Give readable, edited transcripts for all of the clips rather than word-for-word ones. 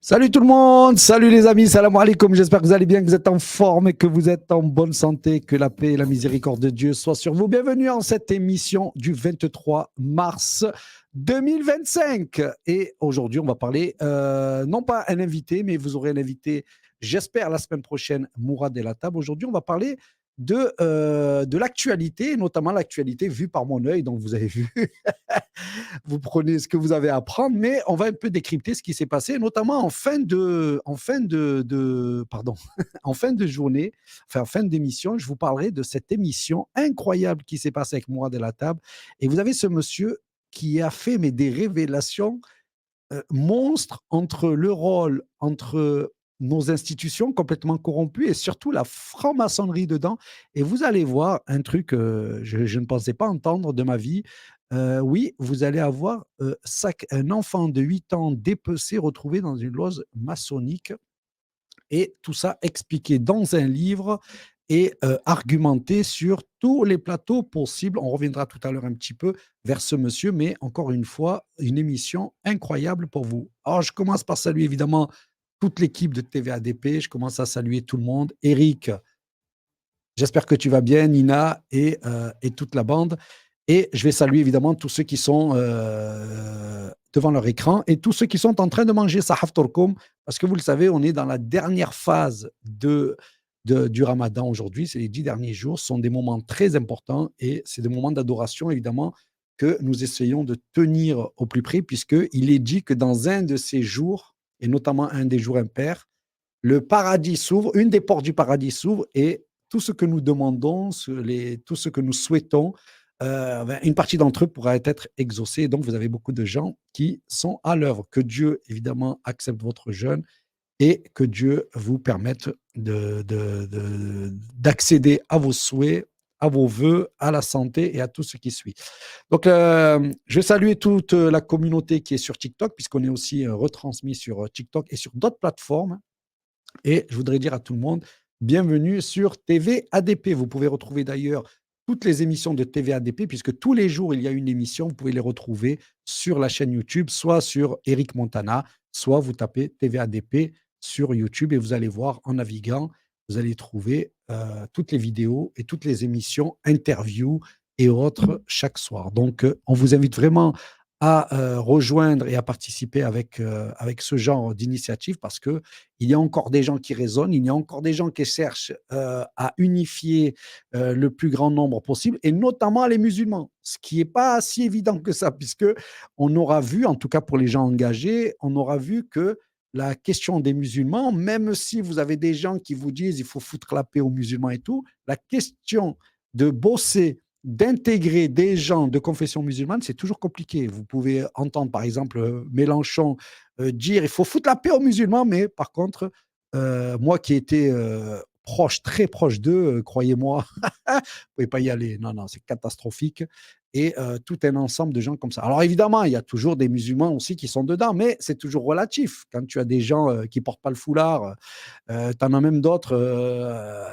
Salut tout le monde, salut les amis, salam alaikum, j'espère que vous allez bien, que vous êtes en forme et que vous êtes en bonne santé, que la paix et la miséricorde de Dieu soient sur vous. Bienvenue en cette émission du 23 mars 2025. Et aujourd'hui, on va parler, non pas un invité, mais vous aurez un invité, j'espère, la semaine prochaine, Mourad El Attab. Aujourd'hui, on va parler de l'actualité, notamment l'actualité vue par mon œil, donc vous avez vu. Vous prenez ce que vous avez à prendre, mais on va un peu décrypter ce qui s'est passé, notamment pardon, en fin de journée, enfin en fin d'émission. Je vous parlerai de cette émission incroyable qui s'est passée avec Mourad El Attab. Et vous avez ce monsieur qui a fait des révélations monstres entre le rôle, entre nos institutions complètement corrompues et surtout la franc-maçonnerie dedans. Et vous allez voir un truc que je ne pensais pas entendre de ma vie. Oui, vous allez avoir un enfant de 8 ans dépecé retrouvé dans une loge maçonnique et tout ça expliqué dans un livre et argumenté sur tous les plateaux possibles. On reviendra tout à l'heure un petit peu vers ce monsieur, mais encore une fois, une émission incroyable pour vous. Alors, je commence par saluer évidemment toute l'équipe de TVADP. Je commence à saluer tout le monde. Eric, j'espère que tu vas bien, Nina et toute la bande. Et je vais saluer évidemment tous ceux qui sont devant leur écran et tous ceux qui sont en train de manger Sahaf Torkoum, parce que vous le savez, on est dans la dernière phase du Ramadan aujourd'hui. C'est les 10 derniers jours. Ce sont des moments très importants et c'est des moments d'adoration, évidemment, que nous essayons de tenir au plus près, puisqu'il est dit que dans un de ces jours, et notamment un des jours impairs, le paradis s'ouvre, une des portes du paradis s'ouvre et tout ce que nous demandons, tout ce que nous souhaitons, une partie d'entre eux pourra être exaucée. Donc, vous avez beaucoup de gens qui sont à l'œuvre. Que Dieu, évidemment, accepte votre jeûne et que Dieu vous permette d'accéder à vos souhaits, à vos vœux, à la santé et à tout ce qui suit. Donc, je vais saluer toute la communauté qui est sur TikTok, puisqu'on est aussi retransmis sur TikTok et sur d'autres plateformes. Et je voudrais dire à tout le monde, bienvenue sur TV ADP. Vous pouvez retrouver d'ailleurs toutes les émissions de TV ADP, puisque tous les jours, il y a une émission. Vous pouvez les retrouver sur la chaîne YouTube, soit sur Eric Montana, soit vous tapez TV ADP sur YouTube et vous allez voir en naviguant, vous allez trouver toutes les vidéos et toutes les émissions, interviews et autres chaque soir. Donc, on vous invite vraiment à rejoindre et à participer avec ce genre d'initiative parce qu'il y a encore des gens qui raisonnent, il y a encore des gens qui cherchent à unifier le plus grand nombre possible, et notamment les musulmans, ce qui n'est pas si évident que ça, puisque on aura vu, en tout cas pour les gens engagés, on aura vu que la question des musulmans, même si vous avez des gens qui vous disent il faut foutre la paix aux musulmans et tout, la question de bosser d'intégrer des gens de confession musulmane, c'est toujours compliqué. Vous pouvez entendre, par exemple, Mélenchon dire il faut foutre la paix aux musulmans, mais par contre, moi qui étais proche, très proche d'eux, croyez-moi, vous ne pouvez pas y aller. Non, non, c'est catastrophique. Et tout un ensemble de gens comme ça. Alors évidemment, il y a toujours des musulmans aussi qui sont dedans, mais c'est toujours relatif. Quand tu as des gens qui ne portent pas le foulard, tu en as même d'autres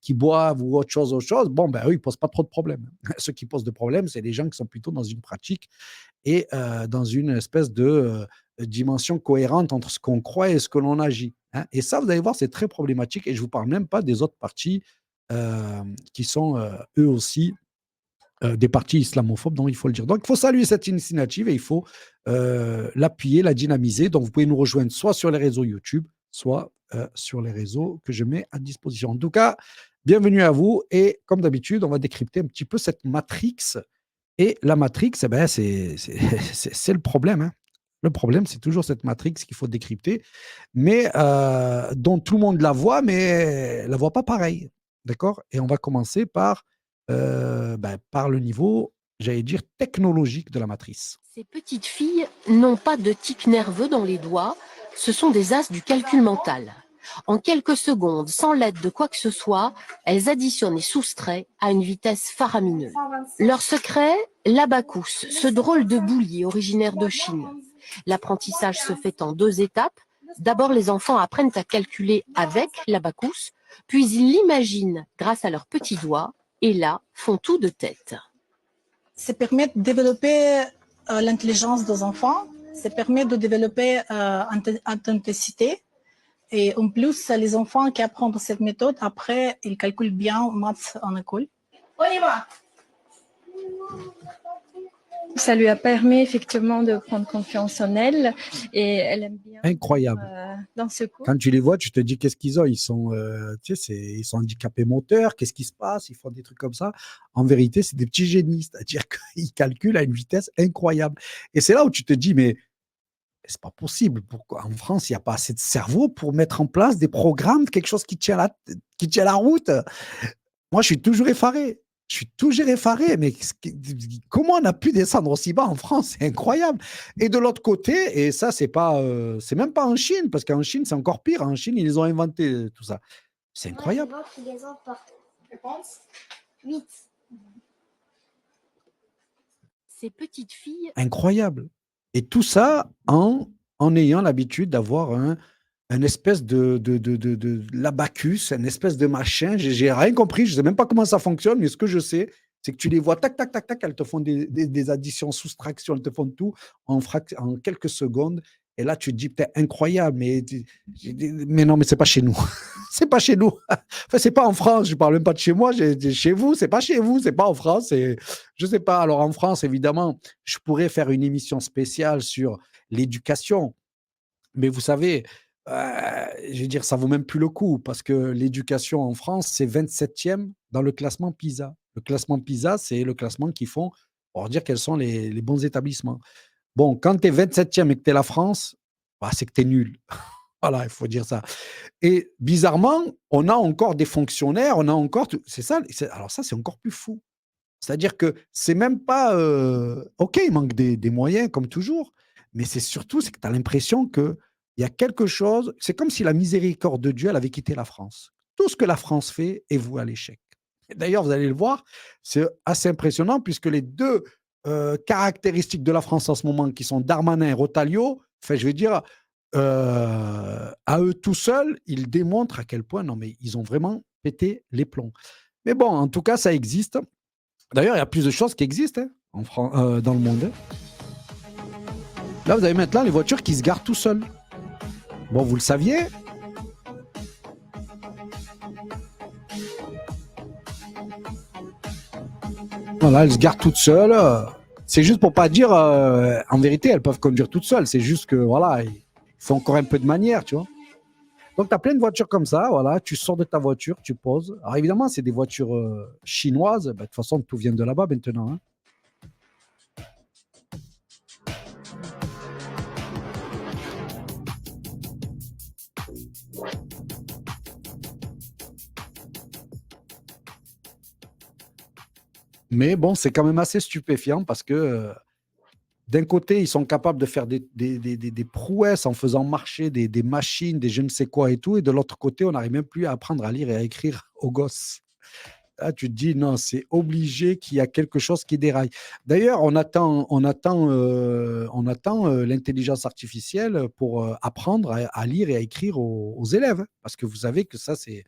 qui boivent ou autre chose, bon, ben eux, ils ne posent pas trop de problèmes. Ceux qui posent de problèmes, c'est les gens qui sont plutôt dans une pratique et dans une espèce de dimension cohérente entre ce qu'on croit et ce que l'on agit. Hein. Et ça, vous allez voir, c'est très problématique. Et je ne vous parle même pas des autres partis qui sont eux aussi des partis islamophobes, donc il faut le dire. Donc il faut saluer cette initiative et il faut l'appuyer, la dynamiser. Donc vous pouvez nous rejoindre soit sur les réseaux YouTube, soit sur les réseaux que je mets à disposition. En tout cas, bienvenue à vous et comme d'habitude, on va décrypter un petit peu cette matrix. Et la matrix, eh ben, c'est le problème. Hein. Le problème, c'est toujours cette matrix qu'il faut décrypter, mais dont tout le monde la voit, mais la voit pas pareil. D'accord. Et on va commencer par le niveau, j'allais dire, technologique de la matrice. Ces petites filles n'ont pas de tic nerveux dans les doigts, ce sont des as du calcul mental. En quelques secondes, sans l'aide de quoi que ce soit, elles additionnent et soustraient à une vitesse faramineuse. Leur secret, l'abacus, ce drôle de boulier originaire de Chine. L'apprentissage se fait en 2 étapes. D'abord, les enfants apprennent à calculer avec l'abacus, puis ils l'imaginent grâce à leurs petits doigts, et là, font tout de tête. Ça permet de développer l'intelligence des enfants Ça permet de développer intensité. Et en plus, les enfants qui apprennent cette méthode, après, ils calculent bien maths en école. On y va. Ça lui a permis effectivement de prendre confiance en elle et elle aime bien Incroyable. dans ce cours. Quand tu les vois, tu te dis qu'est-ce qu'ils ont? Ils sont, tu sais, ils sont handicapés moteurs, qu'est-ce qui se passe? Ils font des trucs comme ça. En vérité, c'est des petits génies, c'est-à-dire qu'ils calculent à une vitesse incroyable. Et c'est là où tu te dis, mais c'est pas possible. Pourquoi en France, il n'y a pas assez de cerveau pour mettre en place des programmes, quelque chose qui tient la route? Moi, je suis toujours effaré. Je suis toujours effaré, mais comment on a pu descendre aussi bas en France? C'est incroyable. Et de l'autre côté, et ça, c'est même pas en Chine, parce qu'en Chine, c'est encore pire. En Chine, ils ont inventé tout ça. C'est incroyable. Moi, je vois qui les emporte. Je pense 8. Ces petites filles Incroyable. Et tout ça en ayant l'habitude d'avoir un espèce de l'abacus, un espèce de machin. J'ai rien compris, je sais même pas comment ça fonctionne, mais ce que je sais, c'est que tu les vois, tac, tac, tac, tac, elles te font des additions, soustractions, elles te font tout en quelques secondes. Et là, tu te dis, putain, incroyable, mais non, mais c'est pas chez nous. C'est pas chez nous. Enfin, c'est pas en France, je parle même pas de chez moi, chez vous, c'est pas chez vous, c'est pas en France. Je sais pas. Alors en France, évidemment, je pourrais faire une émission spéciale sur l'éducation, mais vous savez, je veux dire, ça vaut même plus le coup parce que l'éducation en France, c'est 27e dans le classement PISA. Le classement PISA, c'est le classement qu'ils font pour dire quels sont les bons établissements. Bon, quand tu es 27e et que tu es la France, bah, c'est que tu es nul. Voilà, il faut dire ça. Et bizarrement, on a encore des fonctionnaires, on a encore. C'est ça, alors ça, c'est encore plus fou. C'est-à-dire que c'est même pas. Ok, il manque des moyens, comme toujours, mais c'est surtout c'est que tu as l'impression qu'il y a quelque chose. C'est comme si la miséricorde de Dieu, elle avait quitté la France. Tout ce que la France fait est voué à l'échec. Et d'ailleurs, vous allez le voir, c'est assez impressionnant puisque les deux caractéristiques de la France en ce moment, qui sont Darmanin et Rotaglio, enfin, je veux dire, à eux tout seuls, ils démontrent à quel point, non, mais ils ont vraiment pété les plombs. Mais bon, en tout cas, ça existe. D'ailleurs, il y a plus de choses qui existent dans le monde. Là, vous avez maintenant les voitures qui se garent tout seuls. Bon, vous le saviez? Voilà, elles se garent toutes seules. C'est juste pour pas dire, en vérité, elles peuvent conduire toutes seules. C'est juste que, voilà, il faut encore un peu de manière, tu vois. Donc, tu as plein de voitures comme ça, voilà, tu sors de ta voiture, tu poses. Alors, évidemment, c'est des voitures chinoises. De toute façon, tout vient de là-bas maintenant. Hein. Mais bon, c'est quand même assez stupéfiant parce que d'un côté, ils sont capables de faire des prouesses en faisant marcher des machines, des je ne sais quoi et tout. Et de l'autre côté, on n'arrive même plus à apprendre à lire et à écrire aux gosses. Là, tu te dis, non, c'est obligé qu'il y a quelque chose qui déraille. D'ailleurs, on attend l'intelligence artificielle pour apprendre à lire et à écrire aux élèves. Parce que vous savez que ça, c'est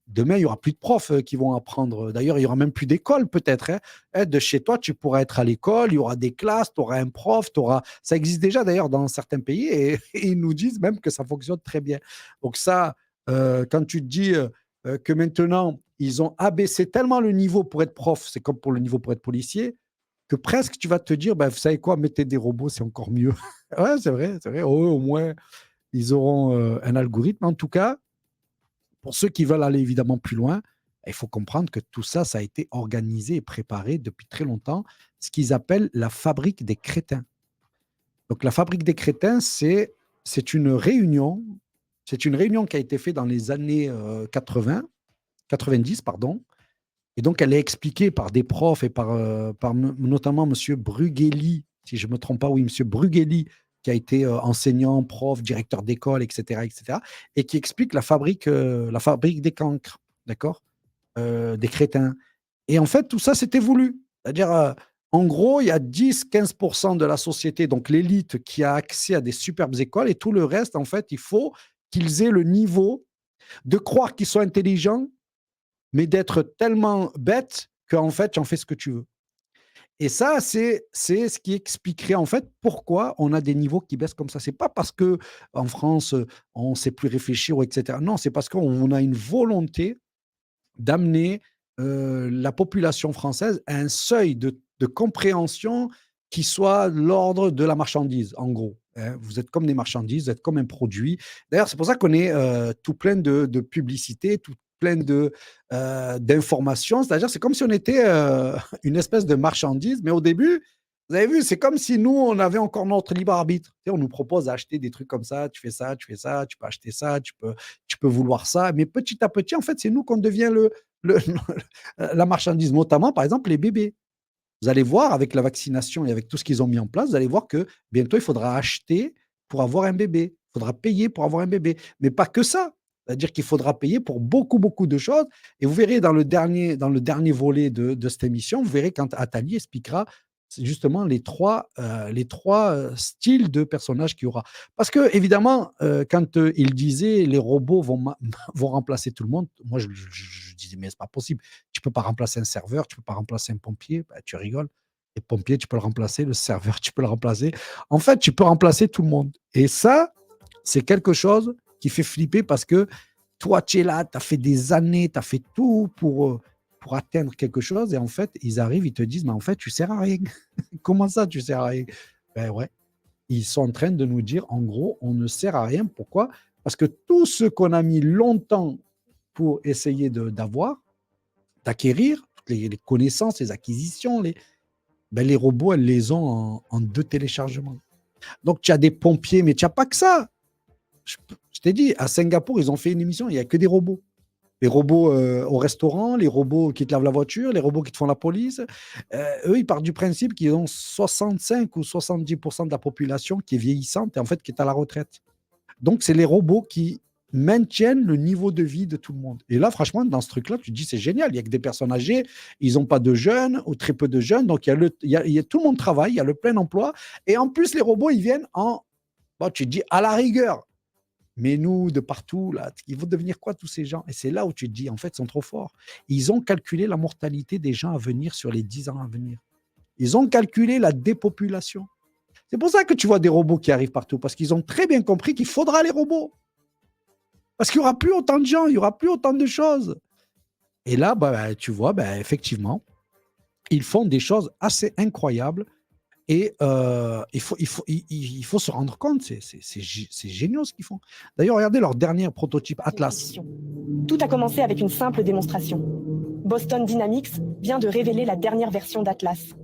demain, il n'y aura plus de profs qui vont apprendre. D'ailleurs, il n'y aura même plus d'école, peut-être. De chez toi, tu pourras être à l'école, il y aura des classes, tu auras un prof, ça existe déjà d'ailleurs dans certains pays et ils nous disent même que ça fonctionne très bien. Donc ça, quand tu te dis que maintenant, ils ont abaissé tellement le niveau pour être prof, c'est comme pour le niveau pour être policier, que presque tu vas te dire, vous savez quoi, mettez des robots, c'est encore mieux. Ouais, c'est vrai, c'est vrai. Au moins, ils auront un algorithme. En tout cas, pour ceux qui veulent aller évidemment plus loin, il faut comprendre que tout ça, ça a été organisé et préparé depuis très longtemps, ce qu'ils appellent la fabrique des crétins. Donc la fabrique des crétins, c'est une réunion, qui a été faite dans les années 90, pardon. Et donc elle est expliquée par des profs et par notamment Monsieur Brughelli, si je ne me trompe pas, oui, Monsieur Brughelli, qui a été enseignant, prof, directeur d'école, etc., et qui explique la fabrique des cancres, d'accord, des crétins. Et en fait, tout ça, c'était voulu. C'est-à-dire, en gros, il y a 10-15% de la société, donc l'élite, qui a accès à des superbes écoles, et tout le reste, en fait, il faut qu'ils aient le niveau de croire qu'ils sont intelligents, mais d'être tellement bêtes qu'en fait, tu en fais ce que tu veux. Et ça, c'est ce qui expliquerait en fait pourquoi on a des niveaux qui baissent comme ça. C'est pas parce que en France, on sait plus réfléchir ou et cetera. Non, c'est parce qu'on a une volonté d'amener, la population française à un seuil de compréhension qui soit l'ordre de la marchandise, en gros, hein. Vous êtes comme des marchandises, vous êtes comme un produit. D'ailleurs, c'est pour ça qu'on est, tout plein de publicités, tout plein d'informations. C'est-à-dire, c'est comme si on était, une espèce de marchandise, mais au début, vous avez vu, c'est comme si nous, on avait encore notre libre arbitre. Tu sais, on nous propose d'acheter des trucs comme ça, tu fais ça, tu fais ça, tu peux acheter ça, tu peux vouloir ça, mais petit à petit, en fait, c'est nous qu'on devient le la marchandise, notamment, par exemple, les bébés. Vous allez voir avec la vaccination et avec tout ce qu'ils ont mis en place, vous allez voir que bientôt, il faudra acheter pour avoir un bébé. Il faudra payer pour avoir un bébé. Mais pas que ça. C'est-à-dire qu'il faudra payer pour beaucoup, beaucoup de choses. Et vous verrez dans le dernier volet de cette émission, vous verrez quand Atali expliquera c'est justement les trois styles de personnages qu'il y aura. Parce que, évidemment, quand il disait les robots vont remplacer tout le monde, moi je disais, mais c'est pas possible. Tu peux pas remplacer un serveur, tu peux pas remplacer un pompier, bah, tu rigoles. Les pompiers, tu peux le remplacer, le serveur, tu peux le remplacer. En fait, tu peux remplacer tout le monde. Et ça, c'est quelque chose qui fait flipper parce que toi, tu es là, tu as fait des années, tu as fait tout pour atteindre quelque chose. Et en fait, ils arrivent, ils te disent, mais en fait, tu sers à rien. Comment ça, tu sers à rien? Ben ouais, ils sont en train de nous dire, en gros, on ne sert à rien. Pourquoi? Parce que tout ce qu'on a mis longtemps pour essayer d'avoir, d'acquérir, toutes les connaissances, les acquisitions, les robots, elles les ont en 2 téléchargements. Donc, tu as des pompiers, mais tu n'as pas que ça. Je t'ai dit, à Singapour, ils ont fait une émission, il n'y a que des robots. Les robots au restaurant, les robots qui te lavent la voiture, les robots qui te font la police. Eux, ils partent du principe qu'ils ont 65 ou 70% de la population qui est vieillissante et en fait qui est à la retraite. Donc, c'est les robots qui maintiennent le niveau de vie de tout le monde. Et là, franchement, dans ce truc-là, tu te dis, c'est génial. Il n'y a que des personnes âgées, ils n'ont pas de jeunes ou très peu de jeunes. Donc, tout le monde travaille, il y a le plein emploi. Et en plus, les robots, ils viennent bon, tu te dis, à la rigueur. Mais nous, de partout, là, ils vont devenir quoi tous ces gens? Et c'est là où tu te dis, en fait, ils sont trop forts. Ils ont calculé la mortalité des gens à venir sur les 10 ans à venir. Ils ont calculé la dépopulation. C'est pour ça que tu vois des robots qui arrivent partout, parce qu'ils ont très bien compris qu'il faudra les robots. Parce qu'il n'y aura plus autant de gens, il n'y aura plus autant de choses. Et là, tu vois, effectivement, ils font des choses assez incroyables. Et il faut se rendre compte, c'est génial ce qu'ils font. D'ailleurs, regardez leur dernier prototype, Atlas. Tout a commencé avec une simple démonstration. Boston Dynamics vient de révéler la dernière version d'Atlas.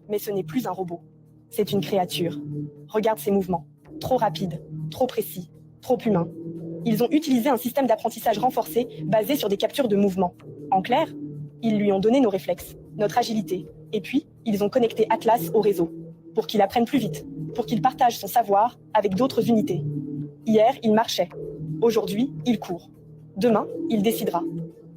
Mais ce n'est plus un robot, c'est une créature. Regarde ses mouvements, trop rapides, trop précis, trop humains. Ils ont utilisé un système d'apprentissage renforcé basé sur des captures de mouvements. En clair, ils lui ont donné nos réflexes, notre agilité, et puis ils ont connecté Atlas au réseau, pour qu'il apprenne plus vite, pour qu'il partage son savoir avec d'autres unités. Hier, il marchait. Aujourd'hui, il court. Demain, il décidera.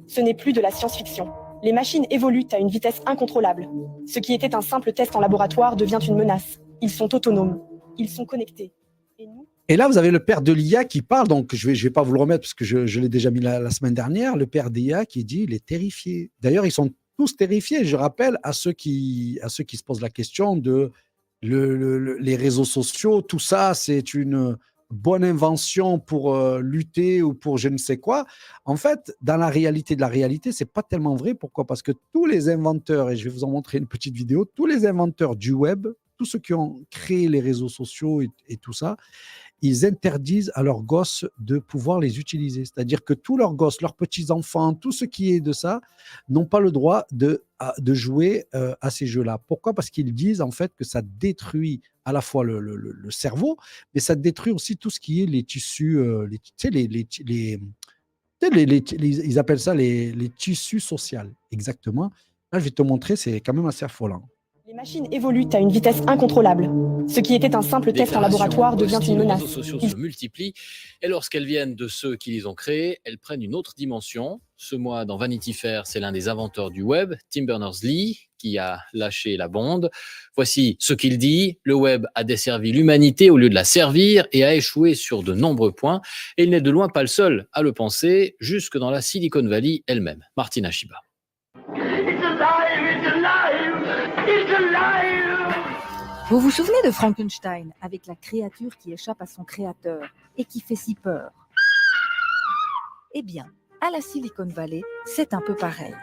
Ce n'est plus de la science-fiction. Les machines évoluent à une vitesse incontrôlable. Ce qui était un simple test en laboratoire devient une menace. Ils sont autonomes. Ils sont connectés. Et là, vous avez le père de l'IA qui parle, donc je vais pas vous le remettre parce que je l'ai déjà mis la semaine dernière, le père d'IA qui dit il est terrifié. D'ailleurs, ils sont tous terrifiés. Je rappelle à ceux qui se posent la question de les réseaux sociaux, tout ça, c'est une bonne invention pour lutter ou pour je ne sais quoi. En fait, dans la réalité de la réalité, c'est pas tellement vrai. Pourquoi? Parce que tous les inventeurs, et je vais vous en montrer une petite vidéo, tous les inventeurs du web, tous ceux qui ont créé les réseaux sociaux et tout ça, ils interdisent à leurs gosses de pouvoir les utiliser. C'est-à-dire que tous leurs gosses, leurs petits-enfants, tout ce qui est de ça, n'ont pas le droit de jouer à ces jeux-là. Pourquoi? Parce qu'ils disent en fait que ça détruit à la fois le cerveau, mais ça détruit aussi tout ce qui est les tissus, ils appellent ça les tissus sociaux, exactement. Là, je vais te montrer, c'est quand même assez affolant. Les machines évoluent à une vitesse incontrôlable. Ce qui était un simple test en laboratoire devient une menace. Les réseaux sociaux se multiplient et lorsqu'elles viennent de ceux qui les ont créés, elles prennent une autre dimension. Ce mois, dans Vanity Fair, c'est l'un des inventeurs du web, Tim Berners-Lee, qui a lâché la bombe. Voici ce qu'il dit. Le web a desservi l'humanité au lieu de la servir et a échoué sur de nombreux points. Et il n'est de loin pas le seul à le penser, jusque dans la Silicon Valley elle-même. Martina Shiba. It's alive! It's alive! It's alive! Vous vous souvenez de Frankenstein, avec la créature qui échappe à son créateur et qui fait si peur? Eh bien, à la Silicon Valley, c'est un peu pareil.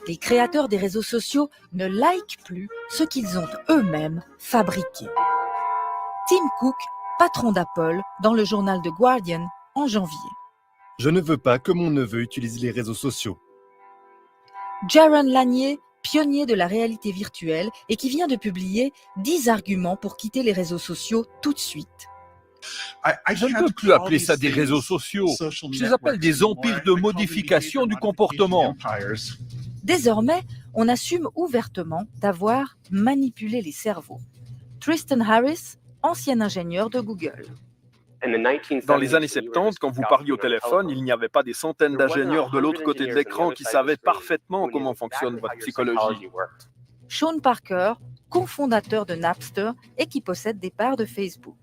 Les créateurs des réseaux sociaux ne likent plus ce qu'ils ont eux-mêmes fabriqué. Tim Cook, patron d'Apple, dans le journal The Guardian en janvier. Je ne veux pas que mon neveu utilise les réseaux sociaux. Jaron Lanier, pionnier de la réalité virtuelle et qui vient de publier 10 arguments pour quitter les réseaux sociaux tout de suite. Je ne peux plus appeler ça des réseaux sociaux. Je les appelle des empires de modification du comportement. Désormais, on assume ouvertement d'avoir manipulé les cerveaux. Tristan Harris, ancien ingénieur de Google. Dans les années 70, quand vous parliez au téléphone, il n'y avait pas des centaines d'ingénieurs de l'autre côté de l'écran qui savaient parfaitement comment fonctionne votre psychologie. Sean Parker, cofondateur de Napster et qui possède des parts de Facebook.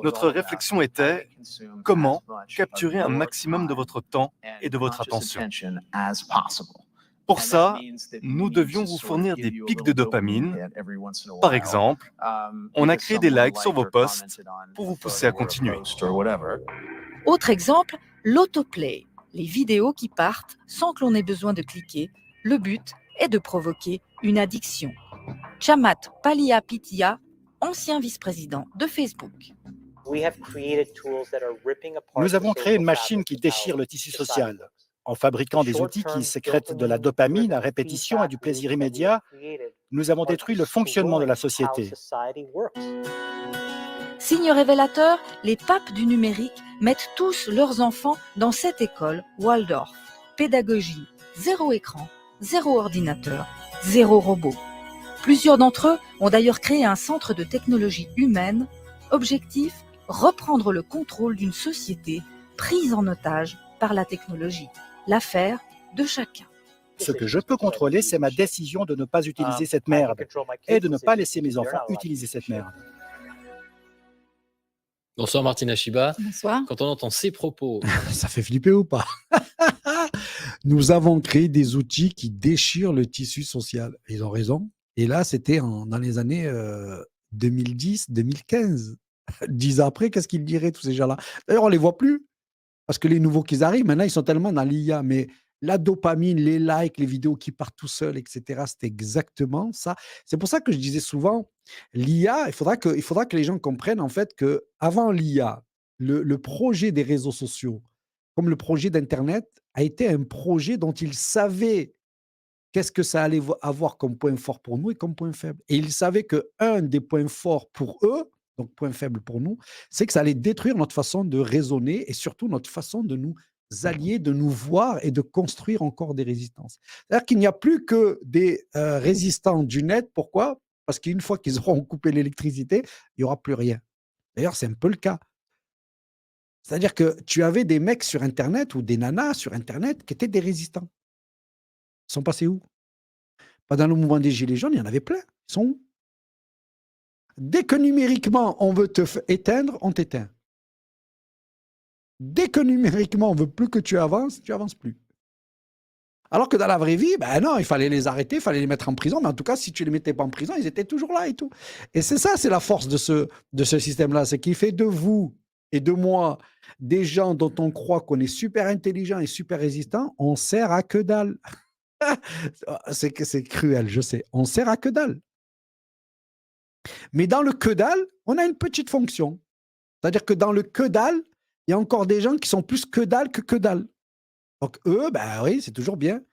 Notre réflexion était comment capturer un maximum de votre temps et de votre attention. Pour ça, nous devions vous fournir des pics de dopamine. Par exemple, on a créé des likes sur vos posts pour vous pousser à continuer. Autre exemple, l'autoplay, les vidéos qui partent sans que l'on ait besoin de cliquer. Le but est de provoquer une addiction. Chamath Palihapitiya, ancien vice-président de Facebook. Nous avons créé une machine qui déchire le tissu social. En fabriquant des outils qui sécrètent de la dopamine à répétition et du plaisir immédiat, nous avons détruit le fonctionnement de la société. Signe révélateur, les papes du numérique mettent tous leurs enfants dans cette école Waldorf. Pédagogie, 0 écran, 0 ordinateur, 0 robot. Plusieurs d'entre eux ont d'ailleurs créé un centre de technologie humaine. Objectif, reprendre le contrôle d'une société prise en otage par la technologie. L'affaire de chacun. Ce que je peux contrôler, c'est ma décision de ne pas utiliser cette merde et de ne pas laisser mes enfants utiliser cette merde. Bonsoir Martina Shiba. Bonsoir. Quand on entend ces propos... Ça fait flipper ou pas? Nous avons créé des outils qui déchirent le tissu social. Ils ont raison. Et là, c'était dans les années 2010-2015. 10 ans après, qu'est-ce qu'ils diraient, tous ces gens-là? D'ailleurs, on ne les voit plus. Parce que les nouveaux qui arrivent, maintenant, ils sont tellement dans l'IA. Mais la dopamine, les likes, les vidéos qui partent tout seuls, etc., c'est exactement ça. C'est pour ça que je disais souvent, l'IA, il faudra que les gens comprennent, en fait, qu'avant l'IA, le projet des réseaux sociaux, comme le projet d'Internet, a été un projet dont ils savaient qu'est-ce que ça allait avoir comme point fort pour nous et comme point faible. Et ils savaient qu'un des points forts pour eux, donc point faible pour nous, c'est que ça allait détruire notre façon de raisonner et surtout notre façon de nous allier, de nous voir et de construire encore des résistances. C'est-à-dire qu'il n'y a plus que des résistants du net. Pourquoi? Parce qu'une fois qu'ils auront coupé l'électricité, il n'y aura plus rien. D'ailleurs, c'est un peu le cas. C'est-à-dire que tu avais des mecs sur Internet ou des nanas sur Internet qui étaient des résistants. Ils sont passés où? Pendant le mouvement des Gilets jaunes, il y en avait plein. Ils sont où? Dès que numériquement, on veut te éteindre, on t'éteint. Dès que numériquement, on veut plus que tu avances plus. Alors que dans la vraie vie, ben non, il fallait les arrêter, il fallait les mettre en prison. Mais en tout cas, si tu les mettais pas en prison, ils étaient toujours là et tout. Et c'est ça, c'est la force de ce système-là. C'est qu'il fait de vous et de moi des gens dont on croit qu'on est super intelligents et super résistants. On sert à que dalle. C'est cruel, je sais. On sert à que dalle. Mais dans le que dalle, on a une petite fonction. C'est-à-dire que dans le que dalle, il y a encore des gens qui sont plus que dalle que dalle. Donc eux, ben oui, c'est toujours bien.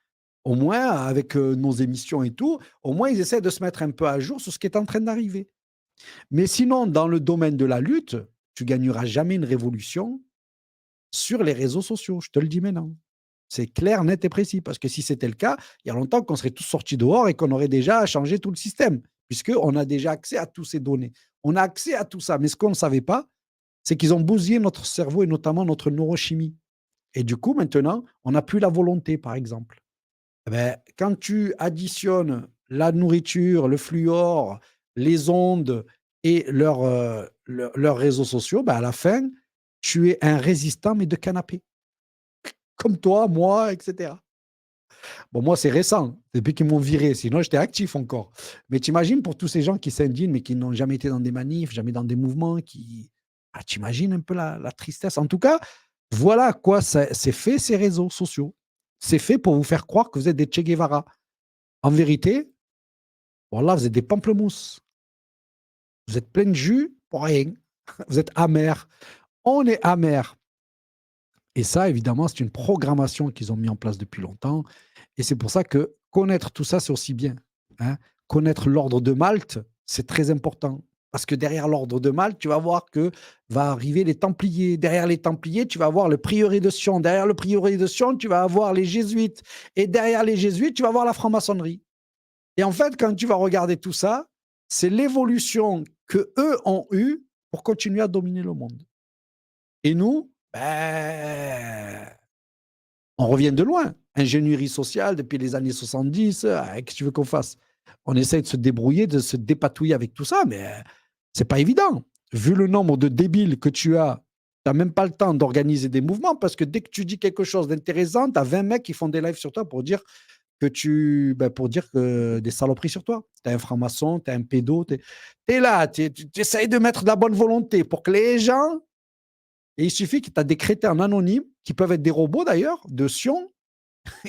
Au moins, avec nos émissions et tout, au moins, ils essaient de se mettre un peu à jour sur ce qui est en train d'arriver. Mais sinon, dans le domaine de la lutte, tu gagneras jamais une révolution sur les réseaux sociaux. Je te le dis maintenant. C'est clair, net et précis. Parce que si c'était le cas, il y a longtemps qu'on serait tous sortis dehors et qu'on aurait déjà changé tout le système. Puisqu'on a déjà accès à toutes ces données. On a accès à tout ça. Mais ce qu'on ne savait pas, c'est qu'ils ont bousillé notre cerveau et notamment notre neurochimie. Et du coup, maintenant, on n'a plus la volonté, par exemple. Eh ben, quand tu additionnes la nourriture, le fluor, les ondes et leurs réseaux sociaux, ben à la fin, tu es un résistant, mais de canapé. Comme toi, moi, etc. Bon, moi, c'est récent, depuis qu'ils m'ont viré. Sinon, j'étais actif encore. Mais t'imagines pour tous ces gens qui s'indignent, mais qui n'ont jamais été dans des manifs, jamais dans des mouvements, qui. Ah, t'imagines un peu la tristesse. En tout cas, voilà à quoi c'est fait ces réseaux sociaux. C'est fait pour vous faire croire que vous êtes des Che Guevara. En vérité, voilà, vous êtes des pamplemousses. Vous êtes plein de jus pour rien. Vous êtes amers. On est amers. Et ça, évidemment, c'est une programmation qu'ils ont mis en place depuis longtemps. Et c'est pour ça que connaître tout ça, c'est aussi bien. Hein. Connaître l'ordre de Malte, c'est très important. Parce que derrière l'ordre de Malte, tu vas voir que va arriver les Templiers. Derrière les Templiers, tu vas avoir le prieuré de Sion. Derrière le prieuré de Sion, tu vas avoir les Jésuites. Et derrière les Jésuites, tu vas avoir la franc-maçonnerie. Et en fait, quand tu vas regarder tout ça, c'est l'évolution que eux ont eue pour continuer à dominer le monde. Et nous, on revient de loin. Ingénierie sociale depuis les années 70, qu'est-ce que tu veux qu'on fasse? On essaie de se débrouiller, de se dépatouiller avec tout ça, mais c'est pas évident. Vu le nombre de débiles que tu as, tu n'as même pas le temps d'organiser des mouvements parce que dès que tu dis quelque chose d'intéressant, tu as 20 mecs qui font des lives sur toi pour dire que des saloperies sur toi. Tu es un franc-maçon, tu es un pédo, tu es là, tu essayes de mettre de la bonne volonté pour que les gens. Et il suffit que tu as des crétins en anonyme, qui peuvent être des robots d'ailleurs, de Sion.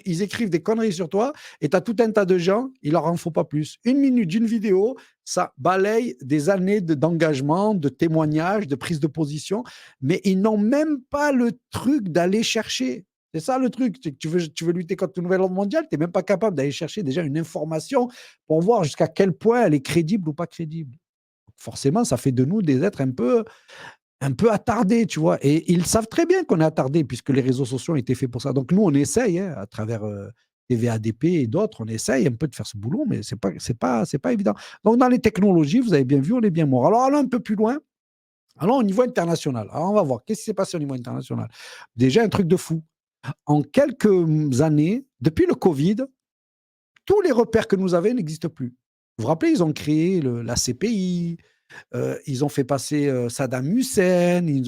Ils écrivent des conneries sur toi et tu as tout un tas de gens, il leur en faut pas plus. 1 minute d'une vidéo, ça balaye des années d'engagement, de témoignages, de prise de position, mais ils n'ont même pas le truc d'aller chercher. C'est ça le truc. Tu veux lutter contre le nouvel ordre mondial, tu n'es même pas capable d'aller chercher déjà une information pour voir jusqu'à quel point elle est crédible ou pas crédible. Forcément, ça fait de nous des êtres un peu attardés, tu vois. Et ils savent très bien qu'on est attardés puisque les réseaux sociaux ont été faits pour ça. Donc nous, on essaye, hein, à travers TVADP et d'autres, on essaye un peu de faire ce boulot, mais c'est pas évident. Donc dans les technologies, vous avez bien vu, on est bien mort. Alors allons un peu plus loin. Allons au niveau international. Alors on va voir, qu'est-ce qui s'est passé au niveau international? Déjà, un truc de fou. En quelques années, depuis le Covid, tous les repères que nous avions n'existent plus. Vous vous rappelez, ils ont créé la CPI, ils ont fait passer Saddam Hussein, ils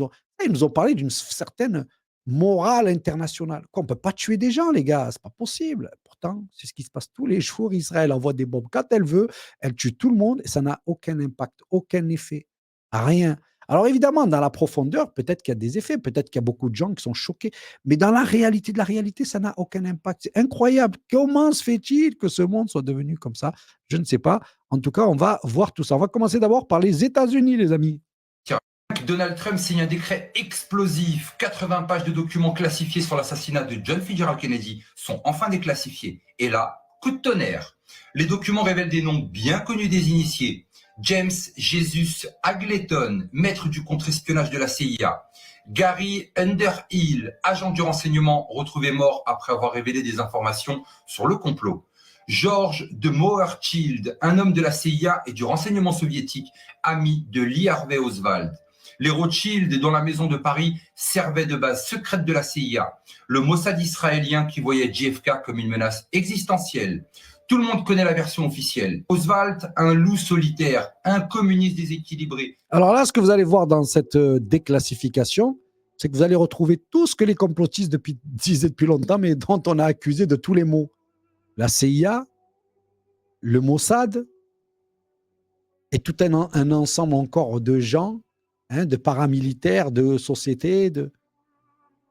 nous ont parlé d'une certaine morale internationale. On ne peut pas tuer des gens, les gars, c'est pas possible. Pourtant, c'est ce qui se passe tous les jours. Israël envoie des bombes quand elle veut, elle tue tout le monde et ça n'a aucun impact, aucun effet, rien. Alors évidemment, dans la profondeur, peut-être qu'il y a des effets, peut-être qu'il y a beaucoup de gens qui sont choqués, mais dans la réalité de la réalité, ça n'a aucun impact. C'est incroyable. Comment se fait-il que ce monde soit devenu comme ça? Je ne sais pas. En tout cas, on va voir tout ça. On va commencer d'abord par les États-Unis, les amis. Donald Trump signe un décret explosif. 80 pages de documents classifiés sur l'assassinat de John Fitzgerald Kennedy sont enfin déclassifiés. Et là, coup de tonnerre. Les documents révèlent des noms bien connus des initiés. James Jesus Agleton, maître du contre-espionnage de la CIA. Gary Underhill, agent du renseignement retrouvé mort après avoir révélé des informations sur le complot. George de Moerchild, un homme de la CIA et du renseignement soviétique, ami de Lee Harvey Oswald. Les Rothschild, dont la maison de Paris servait de base secrète de la CIA. Le Mossad israélien qui voyait JFK comme une menace existentielle. Tout le monde connaît la version officielle. Oswald, un loup solitaire, un communiste déséquilibré. Alors là, ce que vous allez voir dans cette déclassification, c'est que vous allez retrouver tout ce que les complotistes disaient depuis longtemps, mais dont on a accusé de tous les maux. La CIA, le Mossad, et tout un ensemble encore de gens, hein, de paramilitaires, de sociétés.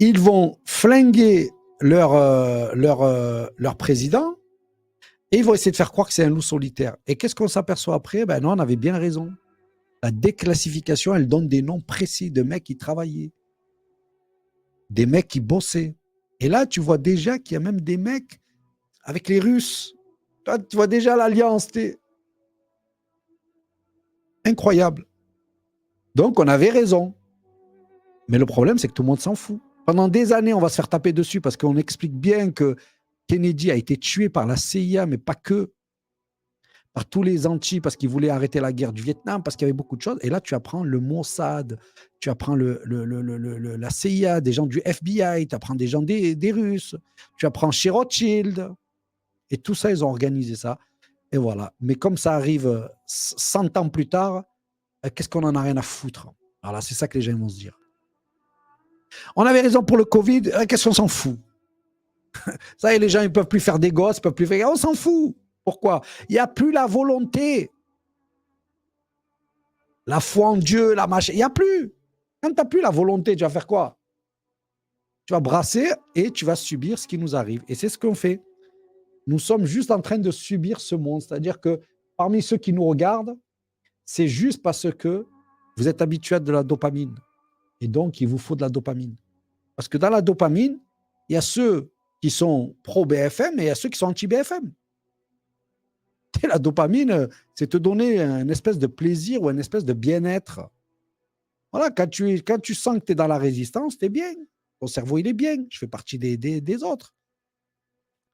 Ils vont flinguer leur président, et ils vont essayer de faire croire que c'est un loup solitaire. Et qu'est-ce qu'on s'aperçoit après? Ben non, on avait bien raison. La déclassification, elle donne des noms précis de mecs qui travaillaient. Des mecs qui bossaient. Et là, tu vois déjà qu'il y a même des mecs avec les Russes. Toi, tu vois déjà l'alliance. Incroyable. Donc, on avait raison. Mais le problème, c'est que tout le monde s'en fout. Pendant des années, on va se faire taper dessus parce qu'on explique bien que Kennedy a été tué par la CIA, mais pas que. Par tous les anti, parce qu'ils voulaient arrêter la guerre du Vietnam, parce qu'il y avait beaucoup de choses. Et là, tu apprends le Mossad, tu apprends la CIA, des gens du FBI, tu apprends des gens des Russes, tu apprends chez Rothschild. Et tout ça, ils ont organisé ça. Et voilà. Mais comme ça arrive 100 ans plus tard, qu'est-ce qu'on en a rien à foutre? Voilà, c'est ça que les gens vont se dire. On avait raison pour le Covid, qu'est-ce qu'on s'en fout? Ça y est, les gens, ils ne peuvent plus faire des gosses, ils peuvent plus faire... On s'en fout. Pourquoi? Il n'y a plus la volonté. La foi en Dieu, la machin, il n'y a plus. Quand tu n'as plus la volonté, tu vas faire quoi? Tu vas brasser et tu vas subir ce qui nous arrive. Et c'est ce qu'on fait. Nous sommes juste en train de subir ce monde. C'est-à-dire que parmi ceux qui nous regardent, c'est juste parce que vous êtes habitués de la dopamine. Et donc, il vous faut de la dopamine. Parce que dans la dopamine, il y a ceux qui sont pro-BFM et il y a ceux qui sont anti-BFM. La dopamine, c'est te donner une espèce de plaisir ou une espèce de bien-être. Voilà, quand tu sens que tu es dans la résistance, tu es bien. Ton cerveau, il est bien. Je fais partie des autres.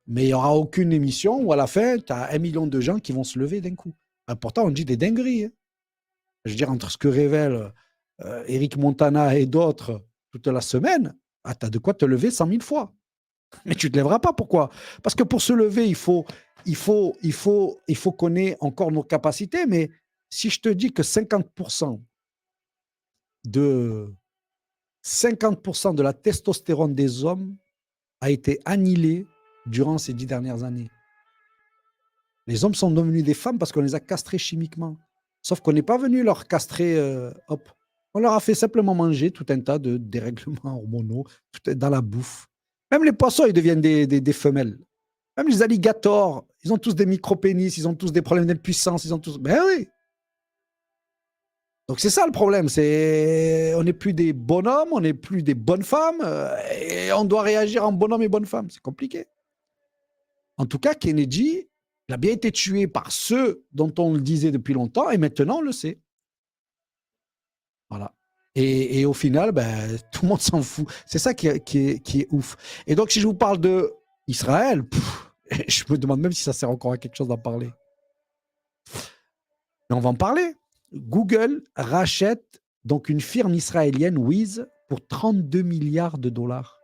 Mais il n'y aura aucune émission où à la fin, tu as 1 million de gens qui vont se lever d'un coup. Pourtant, on dit des dingueries. Hein. Je veux dire, entre ce que révèle Eric Montana et d'autres toute la semaine, tu as de quoi te lever 100 000 fois. Mais tu ne te lèveras pas. Pourquoi? Parce que pour se lever, il faut qu'on ait encore nos capacités. Mais si je te dis que 50% de la testostérone des hommes a été annihilée durant ces 10 dernières années. Les hommes sont devenus des femmes parce qu'on les a castrés chimiquement. Sauf qu'on n'est pas venu leur castrer, hop. On leur a fait simplement manger tout un tas de dérèglements hormonaux dans la bouffe. Même les poissons, ils deviennent des femelles. Même les alligators, ils ont tous des micro-pénis, ils ont tous des problèmes d'impuissance, ils ont tous... Ben oui. Donc c'est ça le problème, on n'est plus des bonhommes, on n'est plus des bonnes femmes, et on doit réagir en bonhomme et bonne femme. C'est compliqué. En tout cas, Kennedy, il a bien été tué par ceux dont on le disait depuis longtemps, et maintenant on le sait. Voilà. Et au final, ben, tout le monde s'en fout. C'est ça qui est ouf. Et donc, si je vous parle d'Israël, je me demande même si ça sert encore à quelque chose d'en parler. Mais on va en parler. Google rachète donc une firme israélienne, Wiz, pour 32 milliards de dollars.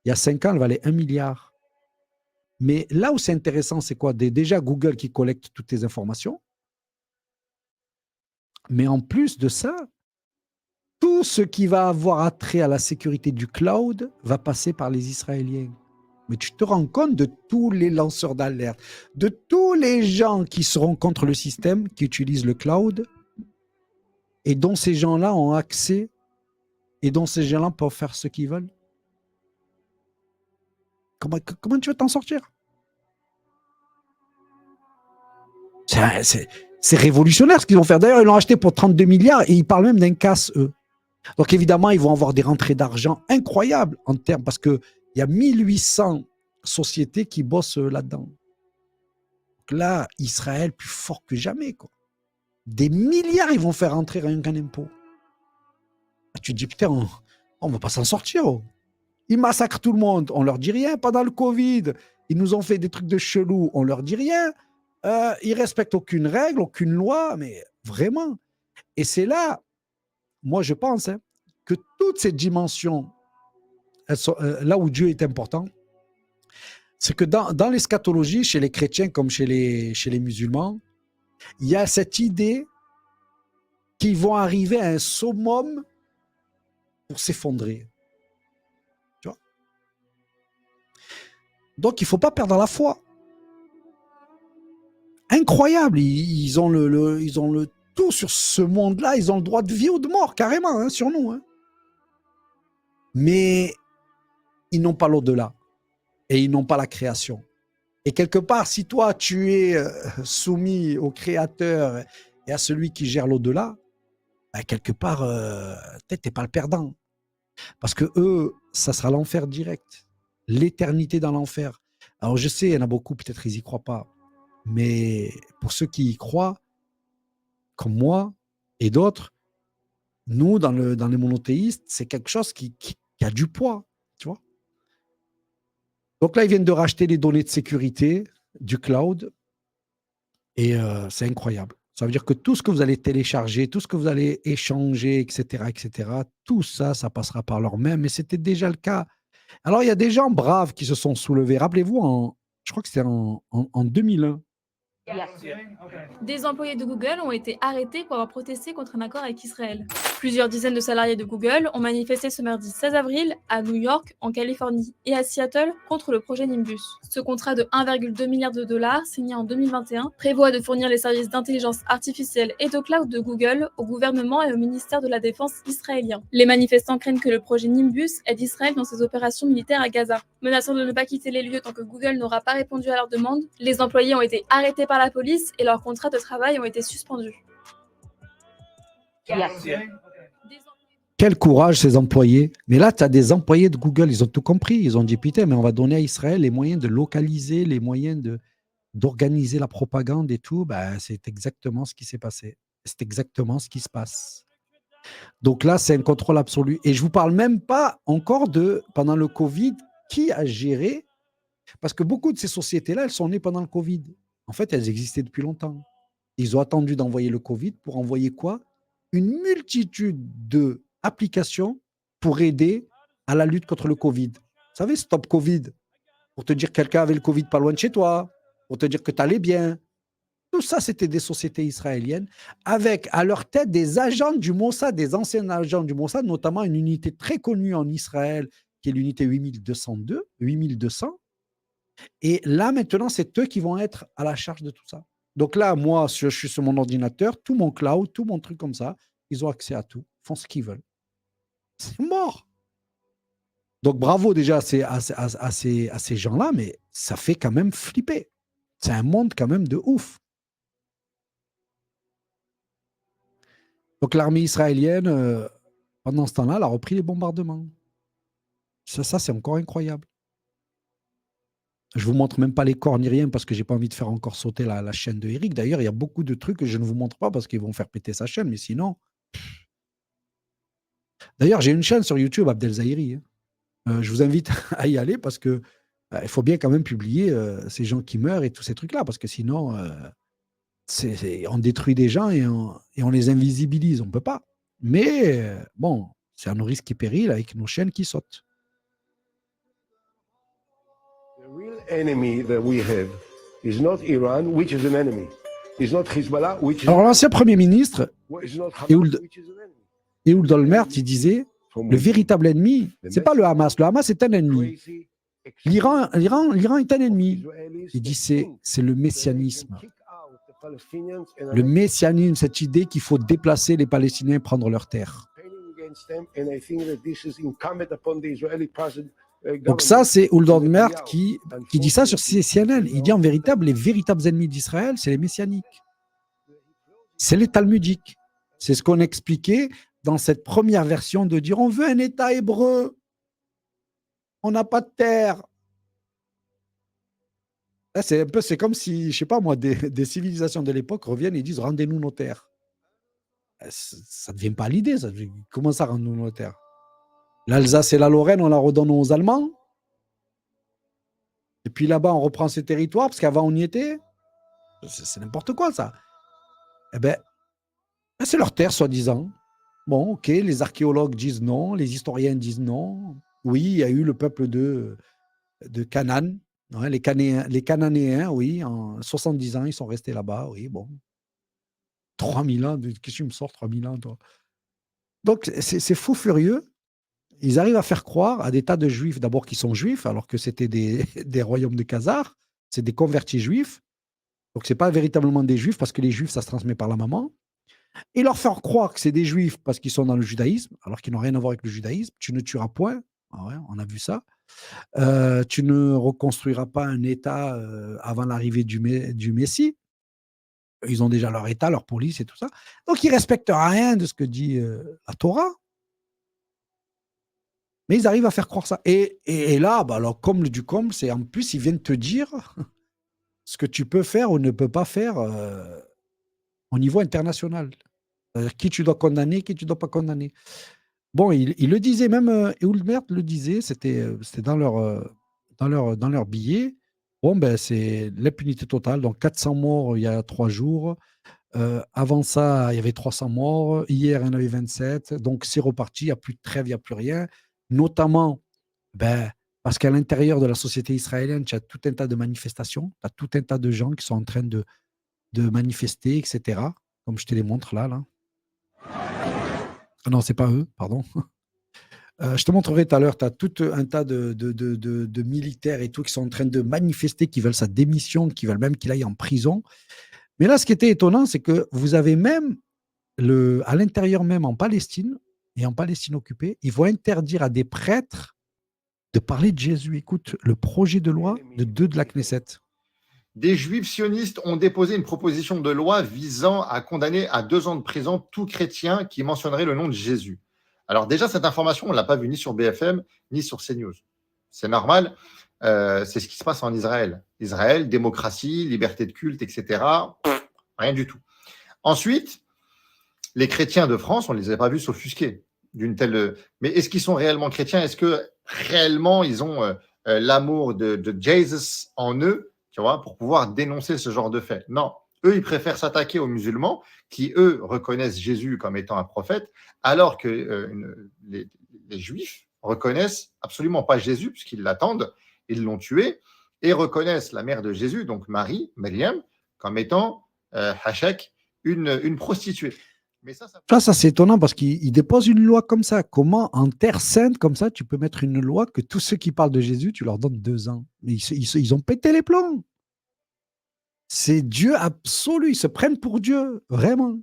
Il y a 5 ans, elle valait 1 milliard. Mais là où c'est intéressant, c'est quoi? Déjà, Google qui collecte toutes tes informations. Mais en plus de ça, tout ce qui va avoir attrait à la sécurité du cloud va passer par les Israéliens. Mais tu te rends compte de tous les lanceurs d'alerte, de tous les gens qui seront contre le système, qui utilisent le cloud, et dont ces gens-là ont accès, et dont ces gens-là peuvent faire ce qu'ils veulent. Comment tu vas t'en sortir? C'est révolutionnaire ce qu'ils vont faire. D'ailleurs, ils l'ont acheté pour 32 milliards et ils parlent même d'un casse, eux. Donc évidemment, ils vont avoir des rentrées d'argent incroyables en termes, parce qu'il y a 1800 sociétés qui bossent là-dedans. Donc là, Israël, plus fort que jamais, quoi. Des milliards, ils vont faire rentrer rien qu'un impôt. Tu te dis, putain, on ne va pas s'en sortir. Oh. Ils massacrent tout le monde, on leur dit rien. Pendant le Covid, ils nous ont fait des trucs de chelou, on leur dit rien. Ils respectent aucune règle, aucune loi, mais vraiment. Et c'est là, moi je pense, que toutes ces dimensions, elles sont, là où Dieu est important, c'est que dans l'eschatologie, chez les chrétiens comme chez les musulmans, il y a cette idée qu'ils vont arriver à un summum pour s'effondrer. Tu vois? Donc, il ne faut pas perdre la foi. Incroyable. Ils ont le tout sur ce monde-là. Ils ont le droit de vie ou de mort, carrément, hein, sur nous. Hein. Mais ils n'ont pas l'au-delà. Et ils n'ont pas la création. Et quelque part, si toi, tu es soumis au Créateur et à celui qui gère l'au-delà, ben, quelque part, peut-être tu n'es pas le perdant. Parce que eux, ça sera l'enfer direct. L'éternité dans l'enfer. Alors je sais, il y en a beaucoup, peut-être ils n'y croient pas. Mais pour ceux qui y croient, comme moi et d'autres, nous, dans les monothéistes, c'est quelque chose qui a du poids. Tu vois? Donc là, ils viennent de racheter les données de sécurité du cloud et c'est incroyable. Ça veut dire que tout ce que vous allez télécharger, tout ce que vous allez échanger, etc., tout ça, ça passera par leur main, mais c'était déjà le cas. Alors, il y a des gens braves qui se sont soulevés. Rappelez-vous, je crois que c'était en 2001, Des employés de Google ont été arrêtés pour avoir protesté contre un accord avec Israël. Plusieurs dizaines de salariés de Google ont manifesté ce mardi 16 avril à New York, en Californie et à Seattle contre le projet Nimbus. Ce contrat de 1,2 milliard de dollars, signé en 2021, prévoit de fournir les services d'intelligence artificielle et de cloud de Google au gouvernement et au ministère de la Défense israélien. Les manifestants craignent que le projet Nimbus aide Israël dans ses opérations militaires à Gaza. Menaçant de ne pas quitter les lieux tant que Google n'aura pas répondu à leur demande, les employés ont été arrêtés par la police et leurs contrats de travail ont été suspendus. Quel courage, ces employés. Mais là, tu as des employés de Google, ils ont tout compris. Ils ont dit, putain, mais on va donner à Israël les moyens de localiser, les moyens d'organiser la propagande et tout. Ben, c'est exactement ce qui s'est passé. C'est exactement ce qui se passe. Donc là, c'est un contrôle absolu. Et je ne vous parle même pas encore de, pendant le Covid, qui a géré. Parce que beaucoup de ces sociétés-là, elles sont nées pendant le Covid. En fait, elles existaient depuis longtemps. Ils ont attendu d'envoyer le Covid pour envoyer quoi? Une multitude d'applications pour aider à la lutte contre le Covid. Vous savez, Stop Covid, pour te dire que quelqu'un avait le Covid pas loin de chez toi, pour te dire que tu allais bien. Tout ça, c'était des sociétés israéliennes avec à leur tête des agents du Mossad, des anciens agents du Mossad, notamment une unité très connue en Israël, qui est l'unité 8200. Et là, maintenant, c'est eux qui vont être à la charge de tout ça. Donc là, moi, je suis sur mon ordinateur, tout mon cloud, tout mon truc comme ça, ils ont accès à tout, font ce qu'ils veulent. C'est mort. Donc bravo déjà à ces gens-là, mais ça fait quand même flipper. C'est un monde quand même de ouf. Donc l'armée israélienne, pendant ce temps-là, elle a repris les bombardements. Ça c'est encore incroyable. Je ne vous montre même pas les corps ni rien parce que je n'ai pas envie de faire encore sauter la chaîne de Eric. D'ailleurs, il y a beaucoup de trucs que je ne vous montre pas parce qu'ils vont faire péter sa chaîne, mais sinon... D'ailleurs, j'ai une chaîne sur YouTube, Abdel Zahiri. Je vous invite à y aller parce que il faut bien quand même publier ces gens qui meurent et tous ces trucs-là parce que sinon, on détruit des gens et on les invisibilise. On ne peut pas. Mais bon, c'est à nos risques et périls avec nos chaînes qui sautent. Alors l'ancien Premier ministre, Ehud Olmert, il disait, le véritable ennemi, ce n'est pas le Hamas. Le Hamas est un ennemi. L'Iran est un ennemi. Il dit, c'est le messianisme. Le messianisme, cette idée qu'il faut déplacer les Palestiniens et prendre leurs terres. Donc ça, c'est Ehud Olmert qui dit ça sur CNN. Il dit en véritable, les véritables ennemis d'Israël, c'est les messianiques. C'est les talmudiques. C'est ce qu'on expliquait dans cette première version de dire on veut un État hébreu. On n'a pas de terre. Là, c'est comme si, je ne sais pas moi, des civilisations de l'époque reviennent et disent rendez-nous nos terres. Ça ne devient pas l'idée. Comment ça, rendez-nous nos terres? L'Alsace et la Lorraine, on la redonne aux Allemands. Et puis là-bas, on reprend ces territoires, parce qu'avant, on y était. C'est n'importe quoi, ça. Eh bien, c'est leur terre, soi-disant. Bon, ok, les archéologues disent non, les historiens disent non. Oui, il y a eu le peuple de Canaan. Ouais, les Cananéens, oui, en 70 ans, ils sont restés là-bas, oui, bon. 3000 ans, qu'est-ce que tu me sors, 3000 ans, toi? Donc, c'est fou furieux. Ils arrivent à faire croire à des tas de juifs, d'abord qui sont juifs, alors que c'était des royaumes de Khazars, c'est des convertis juifs. Donc, ce n'est pas véritablement des juifs, parce que les juifs, ça se transmet par la maman. Et leur faire croire que c'est des juifs parce qu'ils sont dans le judaïsme, alors qu'ils n'ont rien à voir avec le judaïsme. Tu ne tueras point. Ah ouais, on a vu ça. Tu ne reconstruiras pas un État avant l'arrivée du Messie. Ils ont déjà leur État, leur police et tout ça. Donc, ils ne respectent rien de ce que dit la Torah. Mais ils arrivent à faire croire ça. Et là, bah alors, comme du com, c'est en plus, ils viennent te dire ce que tu peux faire ou ne peux pas faire au niveau international. C'est-à-dire qui tu dois condamner, qui tu ne dois pas condamner. Bon, il le disait, même Ehud Olmert le disait, c'était dans leur billet. Bon, ben, c'est l'impunité totale. Donc, 400 morts il y a 3 jours. Avant ça, il y avait 300 morts. Hier, il y en avait 27. Donc, c'est reparti. Il n'y a plus de trêve, il n'y a plus rien. Notamment, parce qu'à l'intérieur de la société israélienne, tu as tout un tas de manifestations. Tu as tout un tas de gens qui sont en train de de manifester, etc. Comme je te les montre là. Ah non, c'est pas eux, pardon. Je te montrerai tout à l'heure, tu as tout un tas de militaires et tout qui sont en train de manifester, qui veulent sa démission, qui veulent même qu'il aille en prison. Mais là, ce qui était étonnant, c'est que vous avez même, à l'intérieur même en Palestine, et en Palestine occupée, ils vont interdire à des prêtres de parler de Jésus. Écoute, le projet de loi de la Knesset. Des juifs sionistes ont déposé une proposition de loi visant à condamner à 2 ans de prison tout chrétien qui mentionnerait le nom de Jésus. Alors déjà, cette information, on ne l'a pas vue ni sur BFM, ni sur CNews. C'est normal, c'est ce qui se passe en Israël. Israël, démocratie, liberté de culte, etc. Rien du tout. Ensuite, les chrétiens de France, on ne les a pas vus s'offusquer d'une telle... Mais est-ce qu'ils sont réellement chrétiens? Est-ce que réellement, ils ont l'amour de Jésus en eux, tu vois, pour pouvoir dénoncer ce genre de fait? Non. Eux, ils préfèrent s'attaquer aux musulmans qui, eux, reconnaissent Jésus comme étant un prophète, alors que les juifs reconnaissent absolument pas Jésus, puisqu'ils l'attendent, ils l'ont tué, et reconnaissent la mère de Jésus, donc Marie, Maryam, comme étant Hachek, une prostituée. Mais ça c'est étonnant parce qu'ils déposent une loi comme ça. Comment, en terre sainte, comme ça, tu peux mettre une loi que tous ceux qui parlent de Jésus, tu leur donnes 2 ans? Mais ils ont pété les plombs. C'est Dieu absolu. Ils se prennent pour Dieu, vraiment.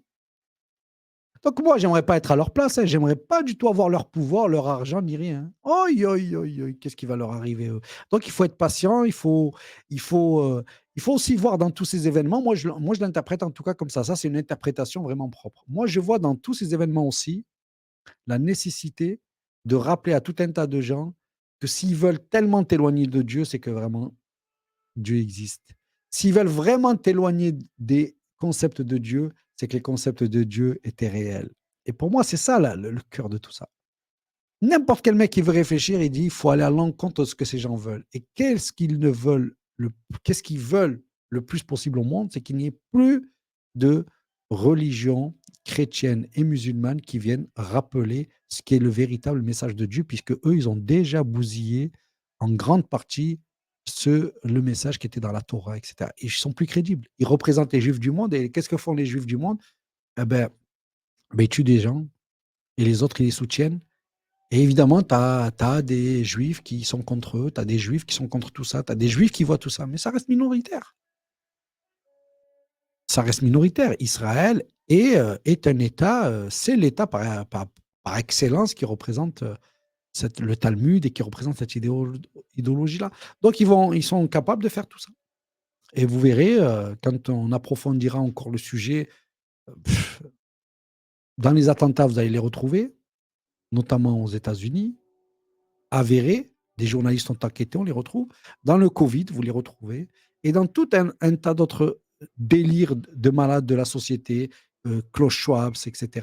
Donc moi, j'aimerais pas être à leur place. Hein. J'aimerais pas du tout avoir leur pouvoir, leur argent, ni rien. Oi, oi, oi, oi. Qu'est-ce qui va leur arriver, eux? Donc il faut être patient. Il faut aussi voir dans tous ces événements. Moi, je l'interprète en tout cas comme ça. Ça, c'est une interprétation vraiment propre. Moi, je vois dans tous ces événements aussi la nécessité de rappeler à tout un tas de gens que s'ils veulent tellement t'éloigner de Dieu, c'est que vraiment Dieu existe. S'ils veulent vraiment t'éloigner des concepts de Dieu, c'est que les concepts de Dieu étaient réels. Et pour moi, c'est ça le cœur de tout ça. N'importe quel mec qui veut réfléchir, il dit il faut aller à l'encontre de ce que ces gens veulent. Et qu'est-ce qu'ils veulent le plus possible au monde? C'est qu'il n'y ait plus de religion chrétienne et musulmane qui viennent rappeler ce qui est le véritable message de Dieu, puisque eux, ils ont déjà bousillé en grande partie le message qui était dans la Torah, etc. Et ils sont plus crédibles. Ils représentent les Juifs du monde. Et qu'est-ce que font les Juifs du monde? Eh ben, ils tuent des gens et les autres, ils les soutiennent. Et évidemment, tu as des Juifs qui sont contre eux, tu as des Juifs qui sont contre tout ça, tu as des Juifs qui voient tout ça, mais ça reste minoritaire. Ça reste minoritaire. Israël est un État, c'est l'État par excellence qui représente le Talmud et qui représente cette idéologie-là. Donc, ils sont capables de faire tout ça. Et vous verrez, quand on approfondira encore le sujet, dans les attentats, vous allez les retrouver, notamment aux États-Unis, avérés. Des journalistes ont enquêté, on les retrouve. Dans le Covid, vous les retrouvez. Et dans tout un tas d'autres délires de malades de la société, Klaus Schwab, etc.,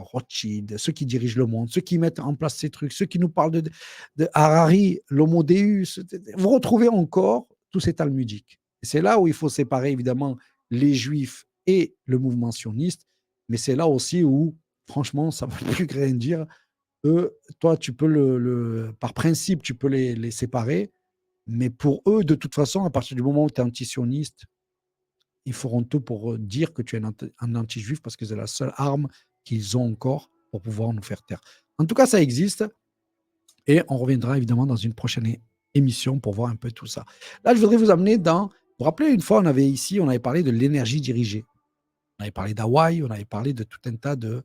Rothschild, ceux qui dirigent le monde, ceux qui mettent en place ces trucs, ceux qui nous parlent de Harari, l'homo deus, vous retrouvez encore tous ces talmudiques. Et c'est là où il faut séparer évidemment les juifs et le mouvement sioniste, mais c'est là aussi où, franchement, ça ne veut plus rien dire. Toi, tu peux par principe, tu peux les séparer, mais pour eux, de toute façon, à partir du moment où tu es anti-sioniste, ils feront tout pour dire que tu es un anti-juif parce que c'est la seule arme qu'ils ont encore pour pouvoir nous faire taire. En tout cas, ça existe et on reviendra évidemment dans une prochaine émission pour voir un peu tout ça. Là, je voudrais vous amener vous vous rappelez, une fois, on avait parlé de l'énergie dirigée. On avait parlé d'Hawaï, on avait parlé de tout un tas de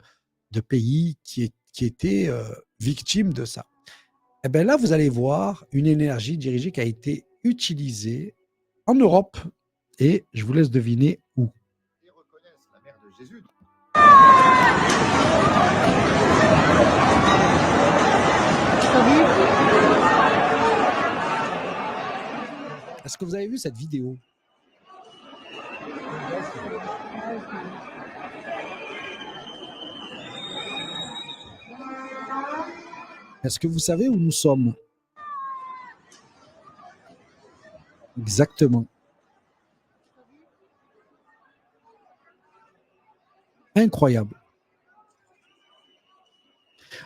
pays qui étaient victimes de ça. Et bien là, vous allez voir une énergie dirigée qui a été utilisée en Europe. Et je vous laisse deviner où. Ils reconnaissent la mère de Jésus. Est-ce que vous avez vu cette vidéo? Est-ce que vous savez où nous sommes? Exactement. Incroyable.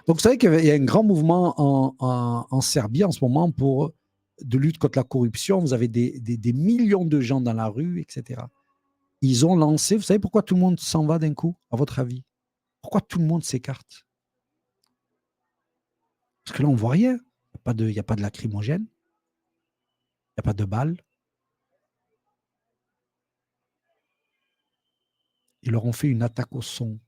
Donc, vous savez qu'il y a un grand mouvement en Serbie en ce moment de lutte contre la corruption. Vous avez des millions de gens dans la rue, etc. Ils ont lancé, vous savez pourquoi tout le monde s'en va d'un coup, à votre avis? Pourquoi tout le monde s'écarte? Parce que là, on ne voit rien. Il n'y a pas de lacrymogène. Il n'y a pas de balles. Ils leur ont fait une attaque au son.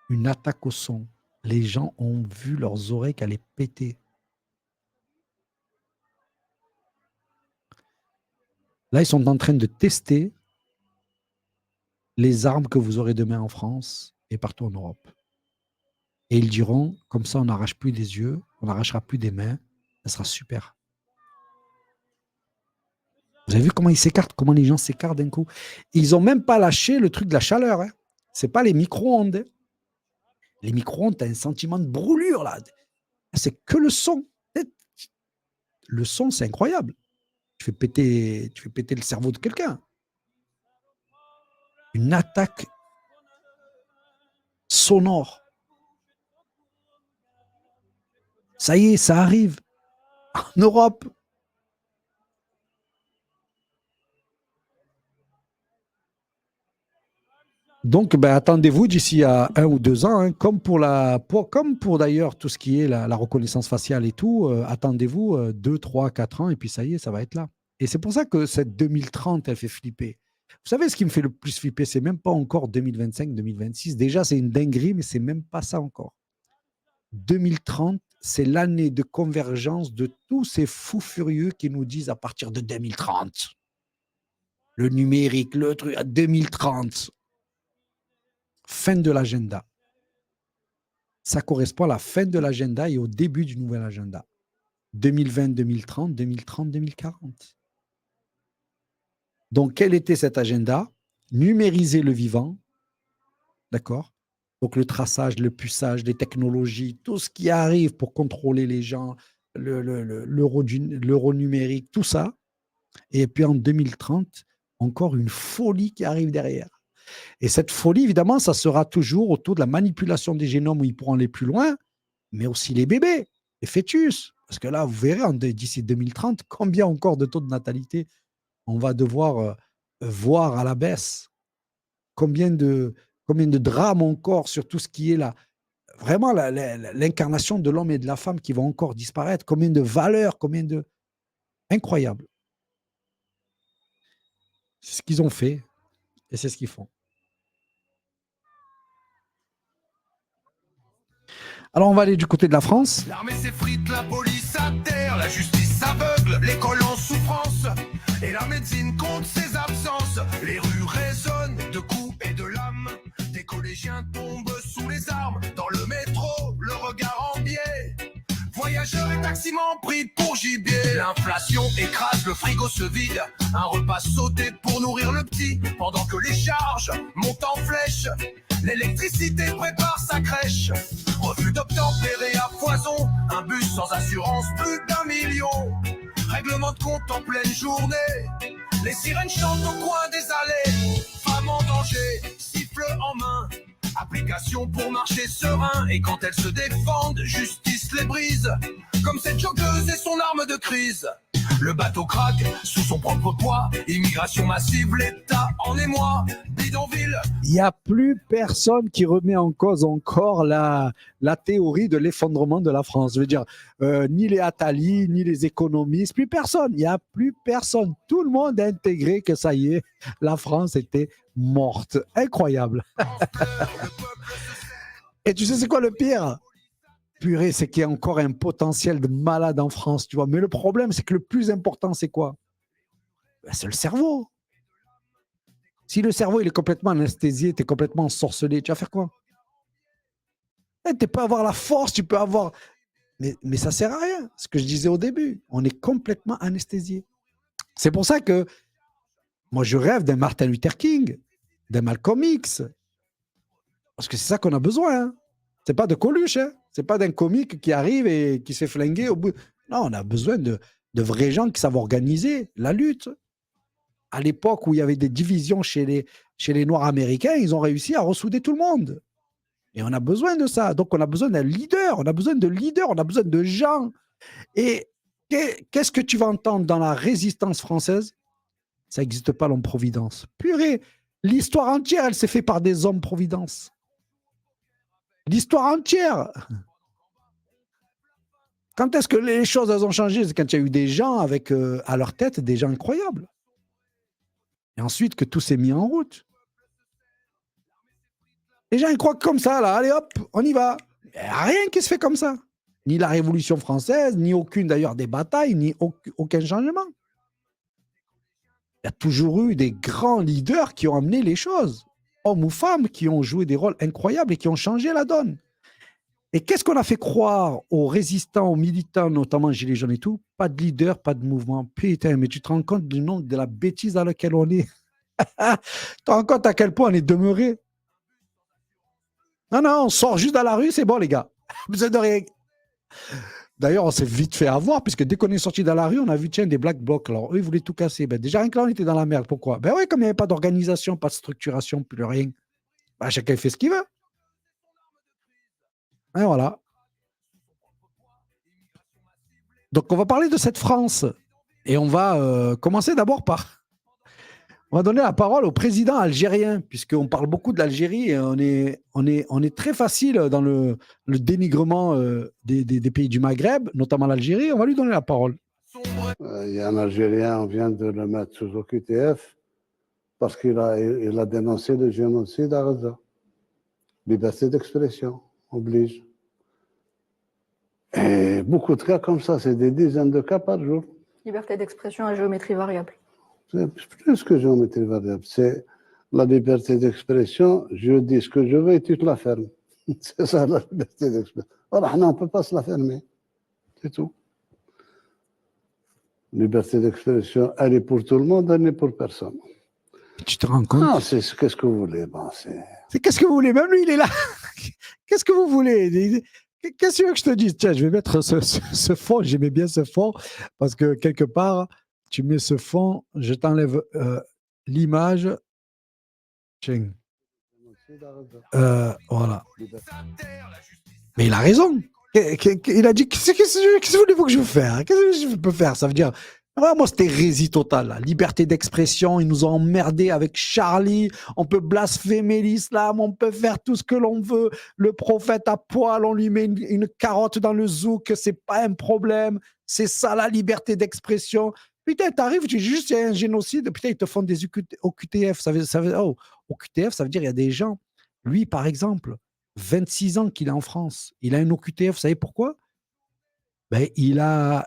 Une attaque au son. Les gens ont vu leurs oreilles qu'elle allaient péter. Là, ils sont en train de tester les armes que vous aurez demain en France et partout en Europe. Et ils diront, comme ça, on n'arrache plus des yeux, on n'arrachera plus des mains, ça sera super. Vous avez vu comment ils s'écartent, comment les gens s'écartent d'un coup? Ils n'ont même pas lâché le truc de la chaleur. Hein. Ce n'est pas les micro-ondes. Hein. Les micro-ondes, tu as un sentiment de brûlure là. C'est que le son. Le son, c'est incroyable. Tu fais péter le cerveau de quelqu'un. Une attaque sonore. Ça y est, ça arrive. En Europe. Donc, attendez-vous d'ici à 1 ou 2 ans, hein, comme pour d'ailleurs tout ce qui est la reconnaissance faciale et tout, attendez-vous 2, 3, 4 ans et puis ça y est, ça va être là. Et c'est pour ça que cette 2030, elle fait flipper. Vous savez, ce qui me fait le plus flipper, c'est même pas encore 2025, 2026. Déjà, c'est une dinguerie, mais c'est même pas ça encore. 2030, c'est l'année de convergence de tous ces fous furieux qui nous disent à partir de 2030. Le numérique, le truc, à 2030. Fin de l'agenda. Ça correspond à la fin de l'agenda et au début du nouvel agenda. 2020, 2030, 2030, 2040. Donc, quel était cet agenda? Numériser le vivant. D'accord? Donc, le traçage, le puçage, les technologies, tout ce qui arrive pour contrôler les gens, l'euro numérique, tout ça. Et puis, en 2030, encore une folie qui arrive derrière. Et cette folie, évidemment, ça sera toujours autour de la manipulation des génomes où ils pourront aller plus loin, mais aussi les bébés, les fœtus. Parce que là, vous verrez, d'ici 2030, combien encore de taux de natalité on va devoir voir à la baisse. Combien de drames encore sur tout ce qui est vraiment l'incarnation de l'homme et de la femme qui vont encore disparaître. Combien de valeurs, Incroyable. C'est ce qu'ils ont fait et c'est ce qu'ils font. Alors, on va aller du côté de la France. L'armée s'effrite, la police adhère, la justice aveugle, l'école en souffrance. Et la médecine compte ses absences. Les rues résonnent de coups et de lames. Des collégiens tombent sous les armes. Dans le métro, le regard en biais. Voyageurs et taximans pris pour gibier. L'inflation écrase, le frigo se vide. Un repas sauté pour nourrir le petit. Pendant que les charges montent en flèche. L'électricité prépare sa crèche. Refus d'obtempérer à foison. Un bus sans assurance, plus d'1 million. Règlement de compte en pleine journée. Les sirènes chantent au coin des allées. Femmes en danger, siffle en main. Application pour marcher serein. Et quand elles se défendent, justice les brise. Comme cette joggeuse et son arme de crise. Le bateau craque sous son propre poids. Immigration massive, l'État en émoi. Bidonville. Il n'y a plus personne qui remet en cause encore la théorie de l'effondrement de la France. Je veux dire, ni les Attali, ni les économistes, plus personne. Il n'y a plus personne. Tout le monde a intégré que ça y est, la France était morte. Incroyable. Et tu sais, c'est quoi le pire? Purée, c'est qu'il y a encore un potentiel de malade en France, tu vois. Mais le problème, c'est que le plus important, c'est quoi? C'est le cerveau. Si le cerveau il est complètement anesthésié, tu es complètement ensorcelé, tu vas faire quoi? Tu peux avoir la force, tu peux avoir... Mais ça ne sert à rien, ce que je disais au début. On est complètement anesthésié. C'est pour ça que moi, je rêve d'un Martin Luther King, d'un Malcolm X. Parce que c'est ça qu'on a besoin. Hein. C'est pas de Coluche, hein. C'est pas d'un comique qui arrive et qui se fait flinguer au bout. Non, on a besoin de vrais gens qui savent organiser la lutte. À l'époque où il y avait des divisions chez les Noirs américains, ils ont réussi à ressouder tout le monde. Et on a besoin de ça. Donc, on a besoin d'un leader, on a besoin de leaders, on a besoin de gens. Et qu'est-ce que tu vas entendre dans la résistance française? Ça n'existe pas l'homme-providence. Purée, l'histoire entière, elle s'est faite par des hommes-providence. L'histoire entière. Quand est-ce que les choses elles ont changé? C'est quand il y a eu des gens avec à leur tête des gens incroyables. Et ensuite que tout s'est mis en route. Les gens ils croient que comme ça, là, allez hop, on y va. Il n'y a rien qui se fait comme ça. Ni la Révolution française, ni aucune d'ailleurs des batailles, ni aucun changement. Il y a toujours eu des grands leaders qui ont amené les choses. Hommes ou femmes qui ont joué des rôles incroyables et qui ont changé la donne. Et qu'est-ce qu'on a fait croire aux résistants, aux militants, notamment Gilets jaunes et tout? Pas de leader, pas de mouvement. Putain, mais tu te rends compte du nombre de la bêtise dans laquelle on est. Tu te rends compte à quel point on est demeuré? Non, on sort juste dans la rue, c'est bon, les gars. Besoin de rien. D'ailleurs, on s'est vite fait avoir, puisque dès qu'on est sorti dans la rue, on a vu, tiens, des black blocs. Alors, eux, ils voulaient tout casser. Ben, déjà, rien que là, on était dans la merde. Pourquoi? Ben oui, comme il n'y avait pas d'organisation, pas de structuration, plus rien. Ben, chacun fait ce qu'il veut. Et voilà. Donc, on va parler de cette France. Et on va commencer d'abord par... On va donner la parole au président algérien, puisqu'on parle beaucoup de l'Algérie et on est très facile dans le dénigrement des pays du Maghreb, notamment l'Algérie. On va lui donner la parole. Il y a un Algérien, on vient de le mettre sous OQTF parce qu'il a dénoncé le génocide à Gaza. Liberté d'expression oblige. Et beaucoup de cas comme ça, c'est des dizaines de cas par jour. Liberté d'expression à géométrie variable. C'est plus que géométrie variable. C'est la liberté d'expression. Je dis ce que je veux et tu te la fermes. C'est ça la liberté d'expression. Alors, on ne peut pas se la fermer. C'est tout. Liberté d'expression, elle est pour tout le monde, elle n'est pour personne. Tu te rends compte? Ah, c'est qu'est-ce que vous voulez. Bon, c'est qu'est-ce que vous voulez? Même lui, il est là. Qu'est-ce que vous voulez? Qu'est-ce que tu veux que je te dise? Tiens, je vais mettre ce fond. J'aimais bien ce fond parce que quelque part, tu mets ce fond, je t'enlève l'image. Tiens. Voilà. Mais il a raison. Il a dit, qu'est-ce que voulez-vous que je fasse? Qu'est-ce que je peux faire? Ça veut dire, moi, c'était hérésie totale. La liberté d'expression, ils nous ont emmerdés avec Charlie. On peut blasphémer l'islam, on peut faire tout ce que l'on veut. Le prophète à poil, on lui met une carotte dans le zouk, c'est pas un problème. C'est ça la liberté d'expression. Putain, t'arrives, tu dis juste il y a un génocide, putain, ils te font des OQTF. OQTF, ça veut dire il y a des gens. Lui, par exemple, 26 ans qu'il est en France, il a un OQTF, vous savez pourquoi? Ben, il a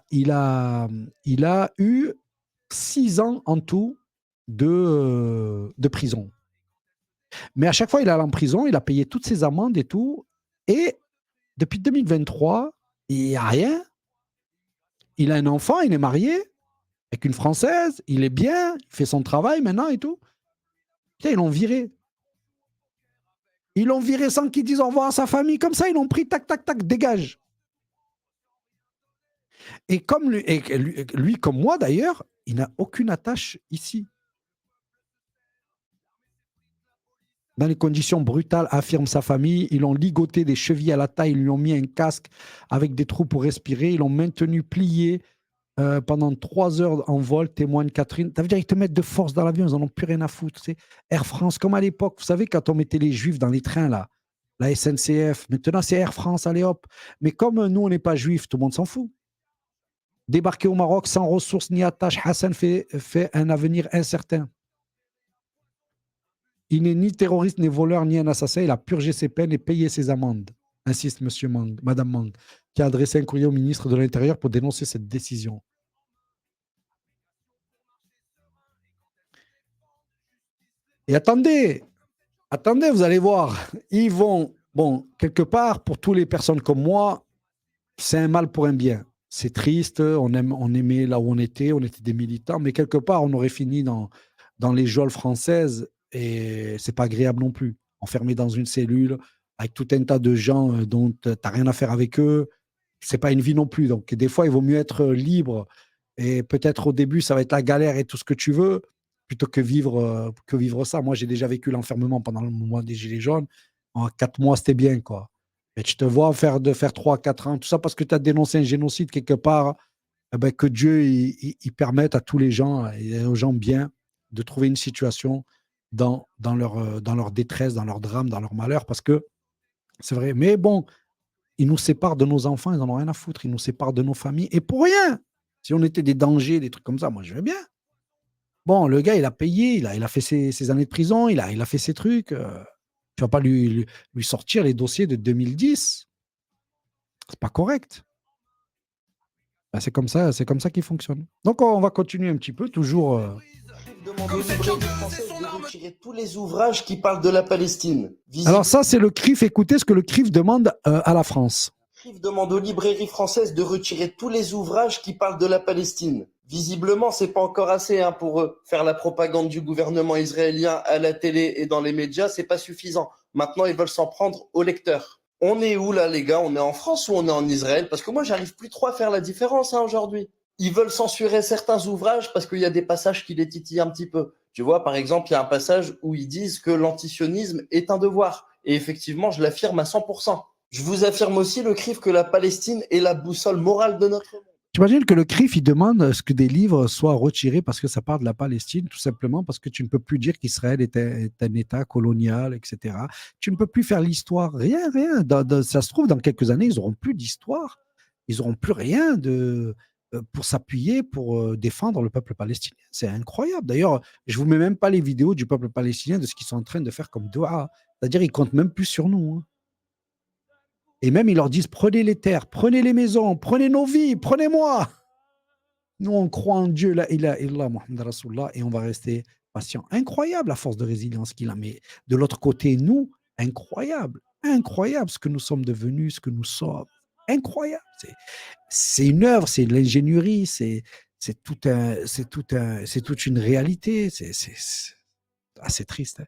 eu 6 ans en tout de prison. Mais à chaque fois, il est allé en prison, il a payé toutes ses amendes et tout. Et depuis 2023, il n'y a rien. Il a un enfant, il est marié avec une Française, il est bien, il fait son travail maintenant et tout. Putain, ils l'ont viré. Ils l'ont viré sans qu'ils disent au revoir à sa famille. Comme ça, ils l'ont pris, tac, tac, tac, dégage. Et comme lui, comme moi d'ailleurs, il n'a aucune attache ici. Dans les conditions brutales, affirme sa famille, ils l'ont ligoté des chevilles à la taille, ils lui ont mis un casque avec des trous pour respirer, ils l'ont maintenu plié pendant 3 heures en vol, témoigne Catherine. Ça veut dire qu'ils te mettent de force dans l'avion, ils n'en ont plus rien à foutre. C'est Air France, comme à l'époque, vous savez, quand on mettait les Juifs dans les trains, là, la SNCF, maintenant c'est Air France, allez hop. Mais comme nous, on n'est pas juifs, tout le monde s'en fout. Débarquer au Maroc sans ressources ni attache, Hassan fait un avenir incertain. Il n'est ni terroriste, ni voleur, ni un assassin. Il a purgé ses peines et payé ses amendes, insiste Madame Mang, qui a adressé un courrier au ministre de l'Intérieur pour dénoncer cette décision. Et attendez, vous allez voir. Ils vont, quelque part, pour toutes les personnes comme moi, c'est un mal pour un bien. C'est triste, on aimait là où on était des militants, mais quelque part, on aurait fini dans les geôles françaises et c'est pas agréable non plus. Enfermé dans une cellule avec tout un tas de gens dont tu n'as rien à faire avec eux, c'est pas une vie non plus. Donc, des fois, il vaut mieux être libre et peut-être au début, ça va être la galère et tout ce que tu veux, plutôt que vivre ça. Moi, j'ai déjà vécu l'enfermement pendant le mois des Gilets jaunes. En 4 mois, c'était bien, quoi. Et tu te vois faire 3-4 ans, tout ça parce que tu as dénoncé un génocide quelque part, que Dieu il permette à tous les gens et aux gens bien de trouver une situation dans leur détresse, dans leur drame, dans leur malheur, parce que c'est vrai. Mais bon, ils nous séparent de nos enfants, ils n'en ont rien à foutre. Ils nous séparent de nos familles, et pour rien. Si on était des dangers, des trucs comme ça, moi, je vais bien. Bon, le gars, il a payé, il a fait ses années de prison, il a fait ses trucs. Tu ne vas pas lui sortir les dossiers de 2010. C'est pas correct. Ben, c'est comme ça qu'il fonctionne. Donc, on va continuer un petit peu, toujours. Demande aux librairies françaises de retirer tous les ouvrages qui parlent de la Palestine. Alors ça, c'est le CRIF. Écoutez ce que le CRIF demande à la France. Le CRIF demande aux librairies françaises de retirer tous les ouvrages qui parlent de la Palestine. Visiblement, c'est pas encore assez pour eux. Faire la propagande du gouvernement israélien à la télé et dans les médias, c'est pas suffisant. Maintenant, ils veulent s'en prendre aux lecteurs. On est où là, les gars? On est en France ou on est en Israël? Parce que moi, j'arrive plus trop à faire la différence aujourd'hui. Ils veulent censurer certains ouvrages parce qu'il y a des passages qui les titillent un petit peu. Tu vois, par exemple, il y a un passage où ils disent que l'antisionisme est un devoir. Et effectivement, je l'affirme à 100%. Je vous affirme aussi, le CRIF, que la Palestine est la boussole morale de notre monde. T'imagines que le CRIF, il demande à ce que des livres soient retirés parce que ça parle de la Palestine, tout simplement parce que tu ne peux plus dire qu'Israël est un État colonial, etc. Tu ne peux plus faire l'histoire. Rien. Ça se trouve, dans quelques années, ils n'auront plus d'histoire. Ils n'auront plus rien pour s'appuyer, pour défendre le peuple palestinien. C'est incroyable. D'ailleurs, je ne vous mets même pas les vidéos du peuple palestinien de ce qu'ils sont en train de faire comme doua. C'est-à-dire, ils ne comptent même plus sur nous. Hein. Et même, ils leur disent, prenez les terres, prenez les maisons, prenez nos vies, prenez-moi. Nous, on croit en Dieu, la ilaha illallah, Muhammad Rasulullah, et on va rester patient. Incroyable la force de résilience qu'il a. Mais de l'autre côté, nous, incroyable ce que nous sommes devenus, ce que nous sommes. Incroyable. C'est une œuvre, c'est de l'ingénierie, c'est toute une réalité. C'est assez triste. Hein.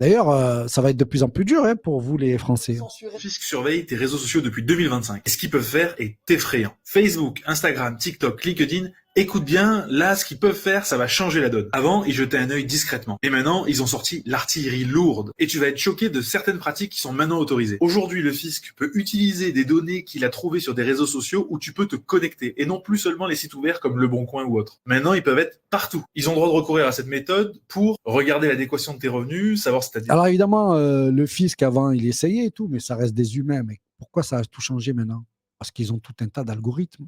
D'ailleurs, ça va être de plus en plus dur pour vous, les Français. Le fisc surveille tes réseaux sociaux depuis 2025. Et ce qu'ils peuvent faire est effrayant. Facebook, Instagram, TikTok, LinkedIn, écoute bien, là, ce qu'ils peuvent faire, ça va changer la donne. Avant, ils jetaient un œil discrètement. Et maintenant, ils ont sorti l'artillerie lourde. Et tu vas être choqué de certaines pratiques qui sont maintenant autorisées. Aujourd'hui, le fisc peut utiliser des données qu'il a trouvées sur des réseaux sociaux où tu peux te connecter. Et non plus seulement les sites ouverts comme Le Bon Coin ou autres. Maintenant, ils peuvent être partout. Ils ont le droit de recourir à cette méthode pour regarder l'adéquation de tes revenus, savoir si tu as des... Alors évidemment, le fisc, avant, il essayait et tout, mais ça reste des humains. Mais pourquoi ça a tout changé maintenant? Parce qu'ils ont tout un tas d'algorithmes.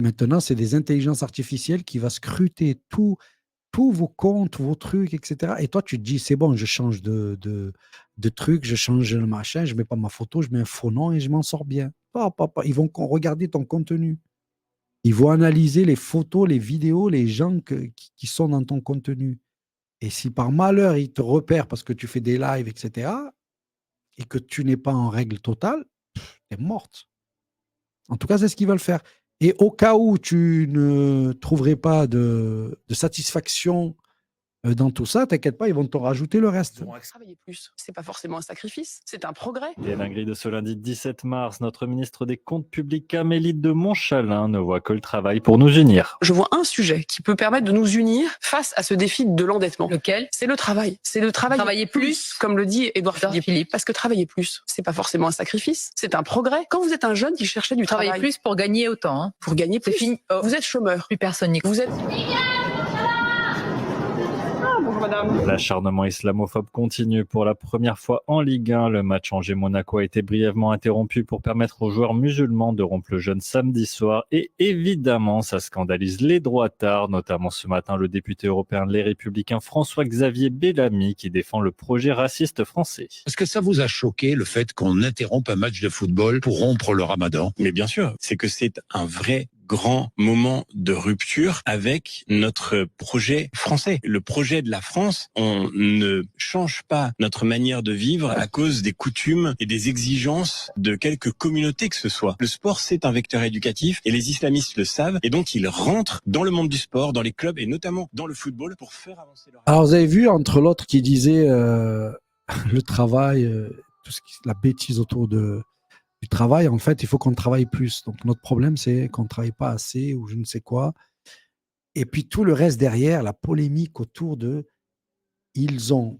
Maintenant, c'est des intelligences artificielles qui vont scruter tous vos comptes, vos trucs, etc. Et toi, tu te dis, c'est bon, je change de truc, je change le machin, je ne mets pas ma photo, je mets un faux nom et je m'en sors bien. Ils vont regarder ton contenu. Ils vont analyser les photos, les vidéos, les gens qui sont dans ton contenu. Et si par malheur, ils te repèrent parce que tu fais des lives, etc., et que tu n'es pas en règle totale, tu es morte. En tout cas, c'est ce qu'ils veulent faire. Et au cas où tu ne trouverais pas de satisfaction dans tout ça, t'inquiète pas, ils vont te rajouter le reste. Travailler plus, c'est pas forcément un sacrifice, c'est un progrès. Et à la grille de ce lundi 17 mars, notre ministre des Comptes publics, Amélie de Montchalin, ne voit que le travail pour nous unir. Je vois un sujet qui peut permettre de nous unir face à ce défi de l'endettement. Lequel? C'est le travail. C'est de travailler plus, comme le dit Édouard Philippe. Parce que travailler plus, c'est pas forcément un sacrifice, c'est un progrès. Quand vous êtes un jeune qui cherchait du travail. Travailler plus pour gagner autant. Hein. Pour gagner plus. Fini. Oh. Vous êtes chômeur. Plus personne n'y croit. Vous êtes... L'acharnement islamophobe continue pour la première fois en Ligue 1. Le match Angers-Monaco a été brièvement interrompu pour permettre aux joueurs musulmans de rompre le jeûne samedi soir. Et évidemment, ça scandalise les droitards, notamment ce matin le député européen Les Républicains François-Xavier Bellamy qui défend le projet raciste français. Est-ce que ça vous a choqué le fait qu'on interrompe un match de football pour rompre le ramadan? Mais bien sûr, c'est que c'est un vrai grand moment de rupture avec notre projet français. Le projet de la France, on ne change pas notre manière de vivre à cause des coutumes et des exigences de quelques communautés que ce soit. Le sport, c'est un vecteur éducatif et les islamistes le savent et donc ils rentrent dans le monde du sport, dans les clubs et notamment dans le football pour faire avancer leur... Alors vous avez vu, entre l'autre qui disait le travail, la bêtise autour du travail, en fait, il faut qu'on travaille plus. Donc, notre problème, c'est qu'on ne travaille pas assez ou je ne sais quoi. Et puis, tout le reste derrière, la polémique autour de... Ils ont,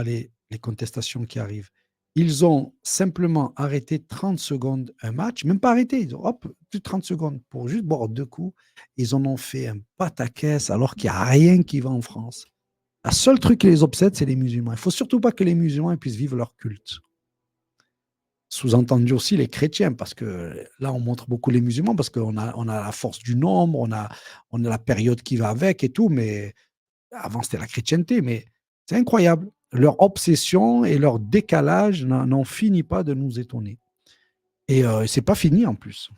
les contestations qui arrivent, ils ont simplement arrêté 30 secondes un match, même pas arrêté, ils ont, hop, plus de 30 secondes pour juste boire 2 coups. Ils en ont fait un pataquès alors qu'il n'y a rien qui va en France. Le seul truc qui les obsède, c'est les musulmans. Il ne faut surtout pas que les musulmans puissent vivre leur culte. Sous-entendu aussi les chrétiens, parce que là, on montre beaucoup les musulmans, parce qu'on a la force du nombre, on a la période qui va avec et tout, mais avant, c'était la chrétienté. Mais c'est incroyable. Leur obsession et leur décalage n'en finit pas de nous étonner. Et c'est pas fini en plus.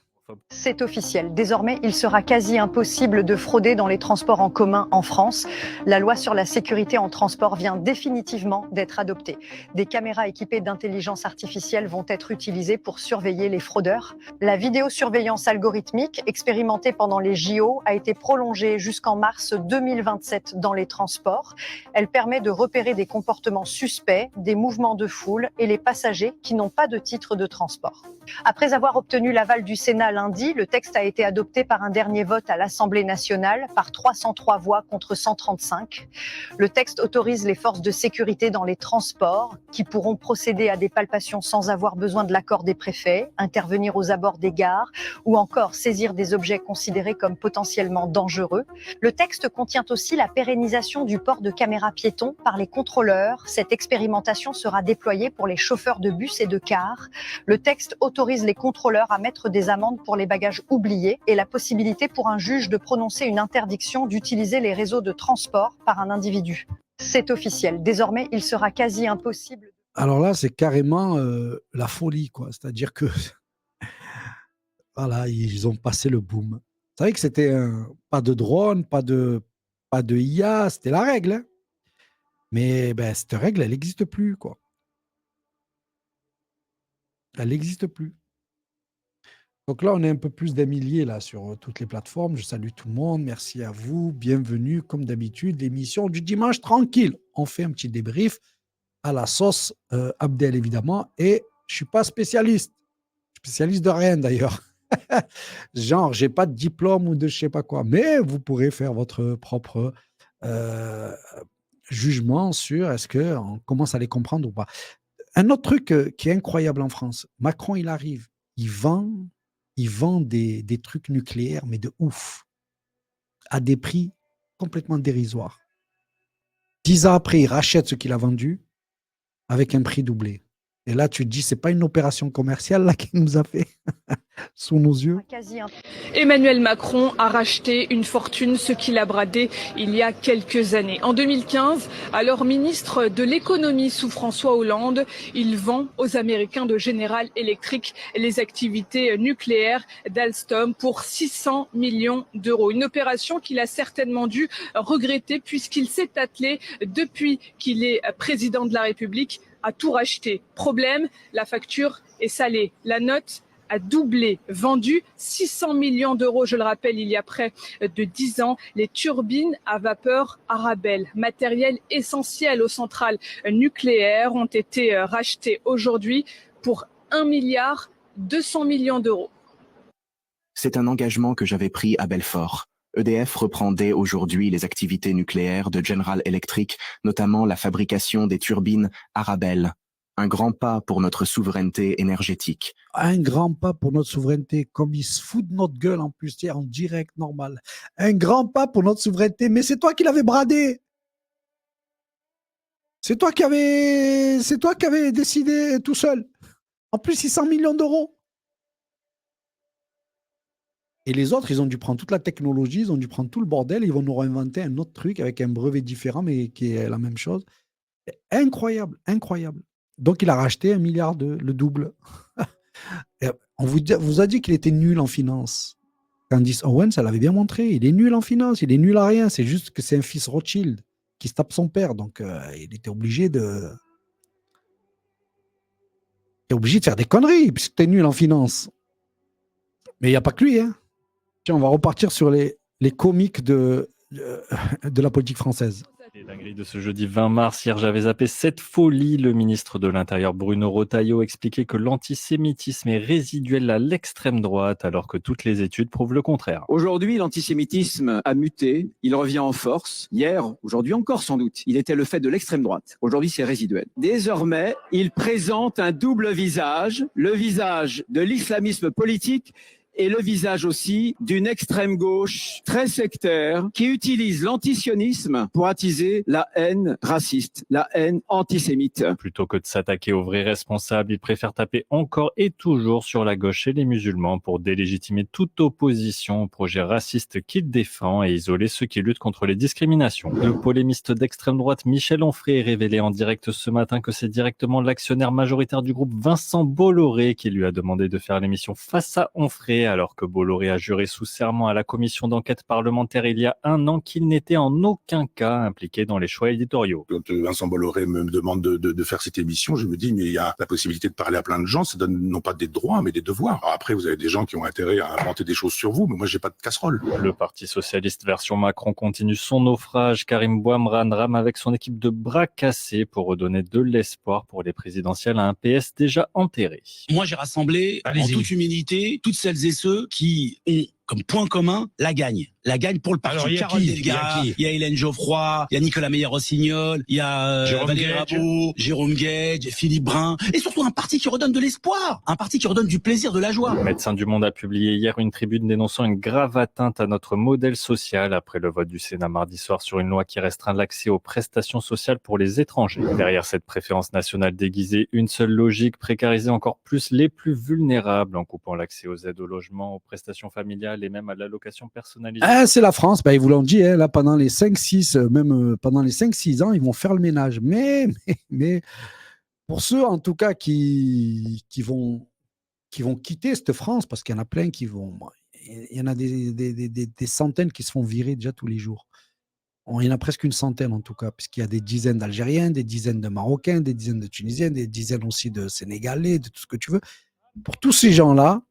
C'est officiel. Désormais, il sera quasi impossible de frauder dans les transports en commun en France. La loi sur la sécurité en transport vient définitivement d'être adoptée. Des caméras équipées d'intelligence artificielle vont être utilisées pour surveiller les fraudeurs. La vidéosurveillance algorithmique, expérimentée pendant les JO, a été prolongée jusqu'en mars 2027 dans les transports. Elle permet de repérer des comportements suspects, des mouvements de foule et les passagers qui n'ont pas de titre de transport. Après avoir obtenu l'aval du Sénat lundi, le texte a été adopté par un dernier vote à l'Assemblée nationale par 303 voix contre 135. Le texte autorise les forces de sécurité dans les transports qui pourront procéder à des palpations sans avoir besoin de l'accord des préfets, intervenir aux abords des gares ou encore saisir des objets considérés comme potentiellement dangereux. Le texte contient aussi la pérennisation du port de caméras piétons par les contrôleurs. Cette expérimentation sera déployée pour les chauffeurs de bus et de cars. Le texte autorise les contrôleurs à mettre des amendes pour les bagages oubliés et la possibilité pour un juge de prononcer une interdiction d'utiliser les réseaux de transport par un individu. C'est officiel. Désormais, il sera quasi impossible. Alors là, c'est carrément la folie, quoi. C'est-à-dire que voilà, ils ont passé le boom. Vous savez que c'était pas de drone, pas de IA, c'était la règle. Hein. Mais ben, cette règle, elle n'existe plus, quoi. Elle n'existe plus. Donc là, on est un peu plus d'un millier là, sur toutes les plateformes. Je salue tout le monde. Merci à vous. Bienvenue, comme d'habitude, l'émission du dimanche tranquille. On fait un petit débrief à la sauce Abdel, évidemment. Et je ne suis pas spécialiste. Spécialiste de rien, d'ailleurs. Genre, je n'ai pas de diplôme ou de je ne sais pas quoi. Mais vous pourrez faire votre propre jugement sur est-ce qu'on commence à les comprendre ou pas. Un autre truc qui est incroyable en France, Macron, il arrive, il vend des trucs nucléaires, mais de ouf, à des prix complètement dérisoires. 10 ans après, il rachète ce qu'il a vendu avec un prix doublé. Et là, tu te dis, c'est pas une opération commerciale là qu'il nous a fait sous nos yeux. Emmanuel Macron a racheté une fortune, ce qu'il a bradé il y a quelques années. En 2015, alors ministre de l'économie sous François Hollande, il vend aux Américains de General Electric les activités nucléaires d'Alstom pour 600 millions d'euros. Une opération qu'il a certainement dû regretter puisqu'il s'est attelé depuis qu'il est président de la République à tout racheter. Problème, la facture est salée. La note a doublé, vendu 600 millions d'euros, je le rappelle, il y a près de 10 ans. Les turbines à vapeur Arabelle, matériel essentiel aux centrales nucléaires, ont été rachetées aujourd'hui pour 1,2 milliard d'euros. C'est un engagement que j'avais pris à Belfort. EDF reprend dès aujourd'hui les activités nucléaires de General Electric, notamment la fabrication des turbines Arabelle. Un grand pas pour notre souveraineté énergétique. Un grand pas pour notre souveraineté, comme ils se foutent de notre gueule en plus, en direct, normal. Un grand pas pour notre souveraineté, mais c'est toi qui l'avais bradé. C'est toi qui avais décidé tout seul. En plus, 600 millions d'euros. Et les autres, ils ont dû prendre toute la technologie, ils ont dû prendre tout le bordel, ils vont nous réinventer un autre truc avec un brevet différent, mais qui est la même chose. Incroyable, incroyable. Donc, il a racheté 1 milliard, le double. On vous a dit qu'il était nul en finance. Candice Owens, elle l'avait bien montré. Il est nul en finance, il est nul à rien. C'est juste que c'est un fils Rothschild qui se tape son père. Donc, il était obligé de... Il est obligé de faire des conneries, puisque tu es nul en finance. Mais il n'y a pas que lui, hein. Tiens, on va repartir sur les comiques de la politique française. Et la grille de ce jeudi 20 mars, hier j'avais zappé cette folie. Le ministre de l'Intérieur Bruno Retailleau expliquait que l'antisémitisme est résiduel à l'extrême droite, alors que toutes les études prouvent le contraire. Aujourd'hui, l'antisémitisme a muté, il revient en force. Hier, aujourd'hui encore sans doute, il était le fait de l'extrême droite. Aujourd'hui, c'est résiduel. Désormais, il présente un double visage, le visage de l'islamisme politique est le visage aussi d'une extrême gauche très sectaire qui utilise l'antisionisme pour attiser la haine raciste, la haine antisémite. Plutôt que de s'attaquer aux vrais responsables, il préfère taper encore et toujours sur la gauche et les musulmans pour délégitimer toute opposition au projet raciste qu'il défend et isoler ceux qui luttent contre les discriminations. Le polémiste d'extrême droite Michel Onfray révélé en direct ce matin que c'est directement l'actionnaire majoritaire du groupe Vincent Bolloré qui lui a demandé de faire l'émission Face à Onfray alors que Bolloré a juré sous serment à la commission d'enquête parlementaire il y a un an qu'il n'était en aucun cas impliqué dans les choix éditoriaux. Quand Vincent Bolloré me demande de faire cette émission, je me dis mais il y a la possibilité de parler à plein de gens, ça donne non pas des droits mais des devoirs. Alors après vous avez des gens qui ont intérêt à inventer des choses sur vous, mais moi j'ai pas de casserole. Le Parti socialiste version Macron continue son naufrage. Karim Bouamran rame avec son équipe de bras cassés pour redonner de l'espoir pour les présidentielles à un PS déjà enterré. Moi, j'ai rassemblé, en toute humilité, toutes celles et ceux qui ont comme point commun la gagne. La gagne pour le parti. Alors, il y a Carole qui Delga, il y a Hélène Geoffroy, il y a Nicolas Meyer-Rossignol, il y a Valérie Rabault, Jérôme Gage, Philippe Brun, et surtout un parti qui redonne de l'espoir, un parti qui redonne du plaisir, de la joie. Médecins du Monde a publié hier une tribune dénonçant une grave atteinte à notre modèle social après le vote du Sénat mardi soir sur une loi qui restreint l'accès aux prestations sociales pour les étrangers. Derrière cette préférence nationale déguisée, une seule logique, précariser encore plus les plus vulnérables en coupant l'accès aux aides au logement, aux prestations familiales et même à l'allocation personnalisée. Ah, c'est la France, ils vous l'ont dit, hein, là, pendant les 5-6 ans, ils vont faire le ménage. Mais pour ceux, en tout cas, qui vont quitter cette France, parce qu'il y en a plein qui vont... Il y en a des centaines qui se font virer déjà tous les jours. Il y en a presque une centaine, en tout cas, puisqu'il y a des dizaines d'Algériens, des dizaines de Marocains, des dizaines de Tunisiens, des dizaines aussi de Sénégalais, de tout ce que tu veux. Pour tous ces gens-là,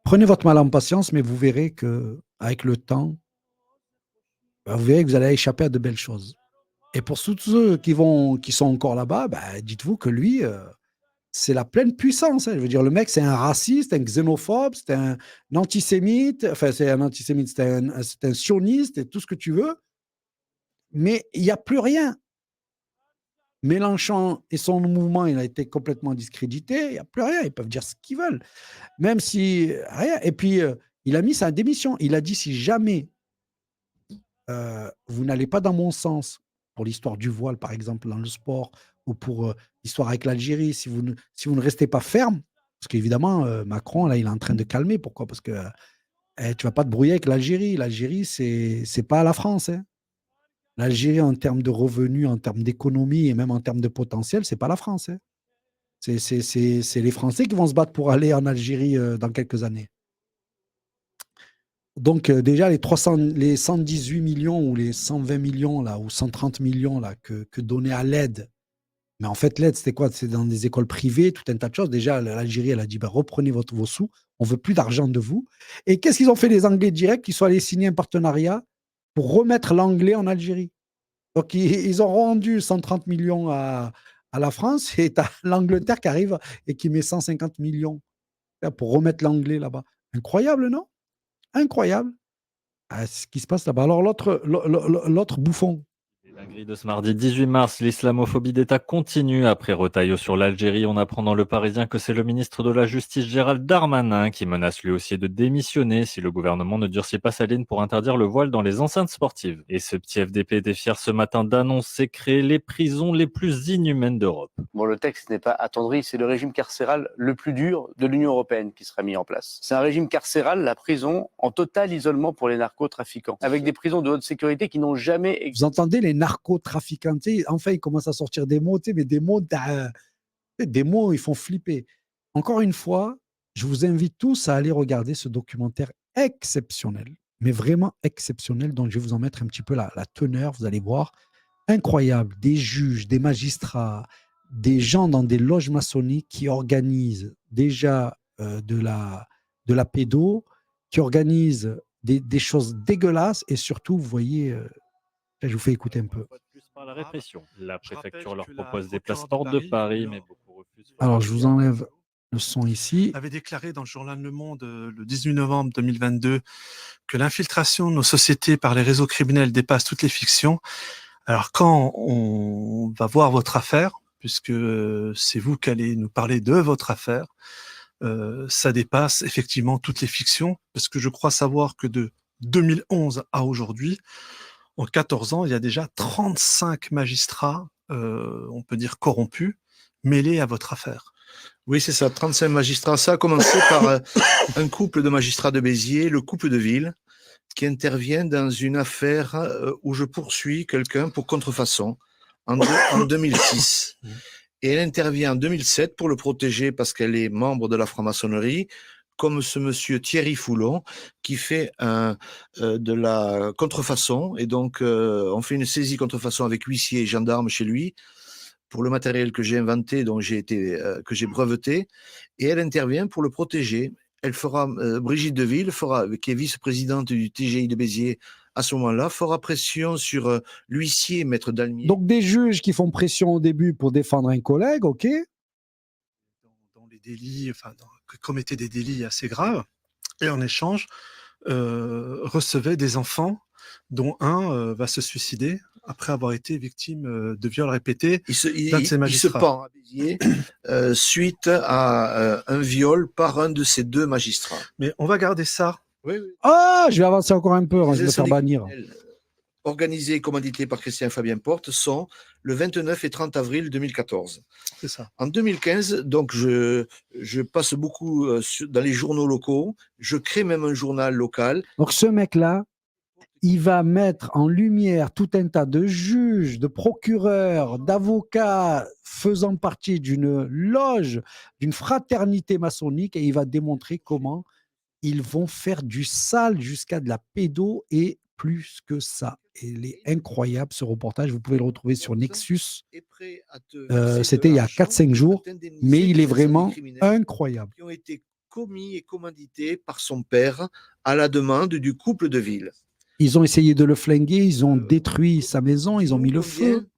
prenez votre mal en patience, mais vous verrez qu'avec le temps, vous verrez que vous allez échapper à de belles choses. Et pour tous ceux qui sont encore là-bas, dites-vous que lui, c'est la pleine puissance. Hein. Je veux dire, le mec, c'est un raciste, un xénophobe, c'est un antisémite, enfin, c'est un antisémite, c'est un sioniste, et tout ce que tu veux. Mais il n'y a plus rien. Mélenchon et son mouvement, il a été complètement discrédité. Il n'y a plus rien. Ils peuvent dire ce qu'ils veulent. Même si rien. Et puis, il a mis sa démission. Il a dit si jamais vous n'allez pas dans mon sens, pour l'histoire du voile, par exemple, dans le sport, ou pour l'histoire avec l'Algérie, si vous ne restez pas ferme, parce qu'évidemment, Macron, là, il est en train de calmer. Pourquoi? Parce que tu ne vas pas te brouiller avec l'Algérie. L'Algérie, c'est pas la France. Hein. L'Algérie, en termes de revenus, en termes d'économie et même en termes de potentiel, c'est pas la France. Hein. C'est les Français qui vont se battre pour aller en Algérie dans quelques années. Donc déjà, les 118 millions ou les 120 millions là, ou 130 millions là, que donnaient à l'aide, mais en fait, l'aide, c'était quoi? C'est dans des écoles privées, tout un tas de choses. Déjà, l'Algérie, elle a dit, reprenez vos sous, on veut plus d'argent de vous. Et qu'est-ce qu'ils ont fait les Anglais directs? Ils sont allés signer un partenariat pour remettre l'anglais en Algérie. Donc, ils ont rendu 130 millions à la France et tu as l'Angleterre qui arrive et qui met 150 millions pour remettre l'anglais là-bas. Incroyable, non? Incroyable. C'est ce qui se passe là-bas. Alors, l'autre bouffon. La grille de ce mardi 18 mars, l'islamophobie d'État continue. Après Retailleau sur l'Algérie, on apprend dans Le Parisien que c'est le ministre de la Justice Gérald Darmanin qui menace lui aussi de démissionner si le gouvernement ne durcit pas sa ligne pour interdire le voile dans les enceintes sportives. Et ce petit FDP était fier ce matin d'annoncer créer les prisons les plus inhumaines d'Europe. Bon, le texte n'est pas attendri, c'est le régime carcéral le plus dur de l'Union européenne qui sera mis en place. C'est un régime carcéral, la prison, en total isolement pour les narcotrafiquants, avec des prisons de haute sécurité qui n'ont jamais... Vous entendez les narcotrafiquants, enfin ils commencent à sortir des mots, mais des mots, ils font flipper. Encore une fois, je vous invite tous à aller regarder ce documentaire exceptionnel, mais vraiment exceptionnel, dont je vais vous en mettre un petit peu la teneur, vous allez voir, incroyable, des juges, des magistrats, des gens dans des loges maçonniques qui organisent déjà de la pédo, qui organisent des choses dégueulasses, et surtout, vous voyez... je vous fais écouter un peu. Par la répression. La préfecture leur propose des places hors de Paris, mais beaucoup refusent. Alors, je vous enlève le son ici. Avait déclaré dans le journal Le Monde le 18 novembre 2022 que l'infiltration de nos sociétés par les réseaux criminels dépasse toutes les fictions. Alors, quand on va voir votre affaire, puisque c'est vous qui allez nous parler de votre affaire, ça dépasse effectivement toutes les fictions, parce que je crois savoir que de 2011 à aujourd'hui, en 14 ans, il y a déjà 35 magistrats, on peut dire corrompus, mêlés à votre affaire. Oui, c'est ça, 35 magistrats. Ça a commencé par un couple de magistrats de Béziers, le couple de ville, qui intervient dans une affaire où je poursuis quelqu'un pour contrefaçon en 2006. Et elle intervient en 2007 pour le protéger parce qu'elle est membre de la franc-maçonnerie, comme ce monsieur Thierry Foulon, qui fait de la contrefaçon. Et donc, on fait une saisie contrefaçon avec huissier et gendarme chez lui pour le matériel que j'ai inventé, dont que j'ai breveté. Et elle intervient pour le protéger. Elle fera, Brigitte Deville, qui est vice-présidente du TGI de Béziers à ce moment-là, fera pression sur l'huissier, maître Dalmier. Donc des juges qui font pression au début pour défendre un collègue, ok. Dans les délits, qui commettaient des délits assez graves, et en échange, recevaient des enfants, dont un va se suicider après avoir été victime de viols répétés d'un de ses magistrats. Il se pend à Béziers suite à un viol par un de ces deux magistrats. Mais on va garder ça. Oui, oui. Ah, je vais avancer encore un peu, je vais me faire bannir. Organisés et commandités par Christian Fabien Porte sont le 29 et 30 avril 2014. C'est ça. En 2015, donc je passe beaucoup dans les journaux locaux, je crée même un journal local. Donc ce mec-là, il va mettre en lumière tout un tas de juges, de procureurs, d'avocats faisant partie d'une loge, d'une fraternité maçonnique, et il va démontrer comment ils vont faire du sale jusqu'à de la pédo et plus que ça. Et il est incroyable ce reportage, vous pouvez le retrouver sur Nexus. C'était il y a 4-5 jours, mais il est vraiment incroyable. Qui ont été commis et commandités par son père à la demande du couple de ville. Ils ont essayé de le flinguer, ils ont détruit sa maison, ils ont mis le feu.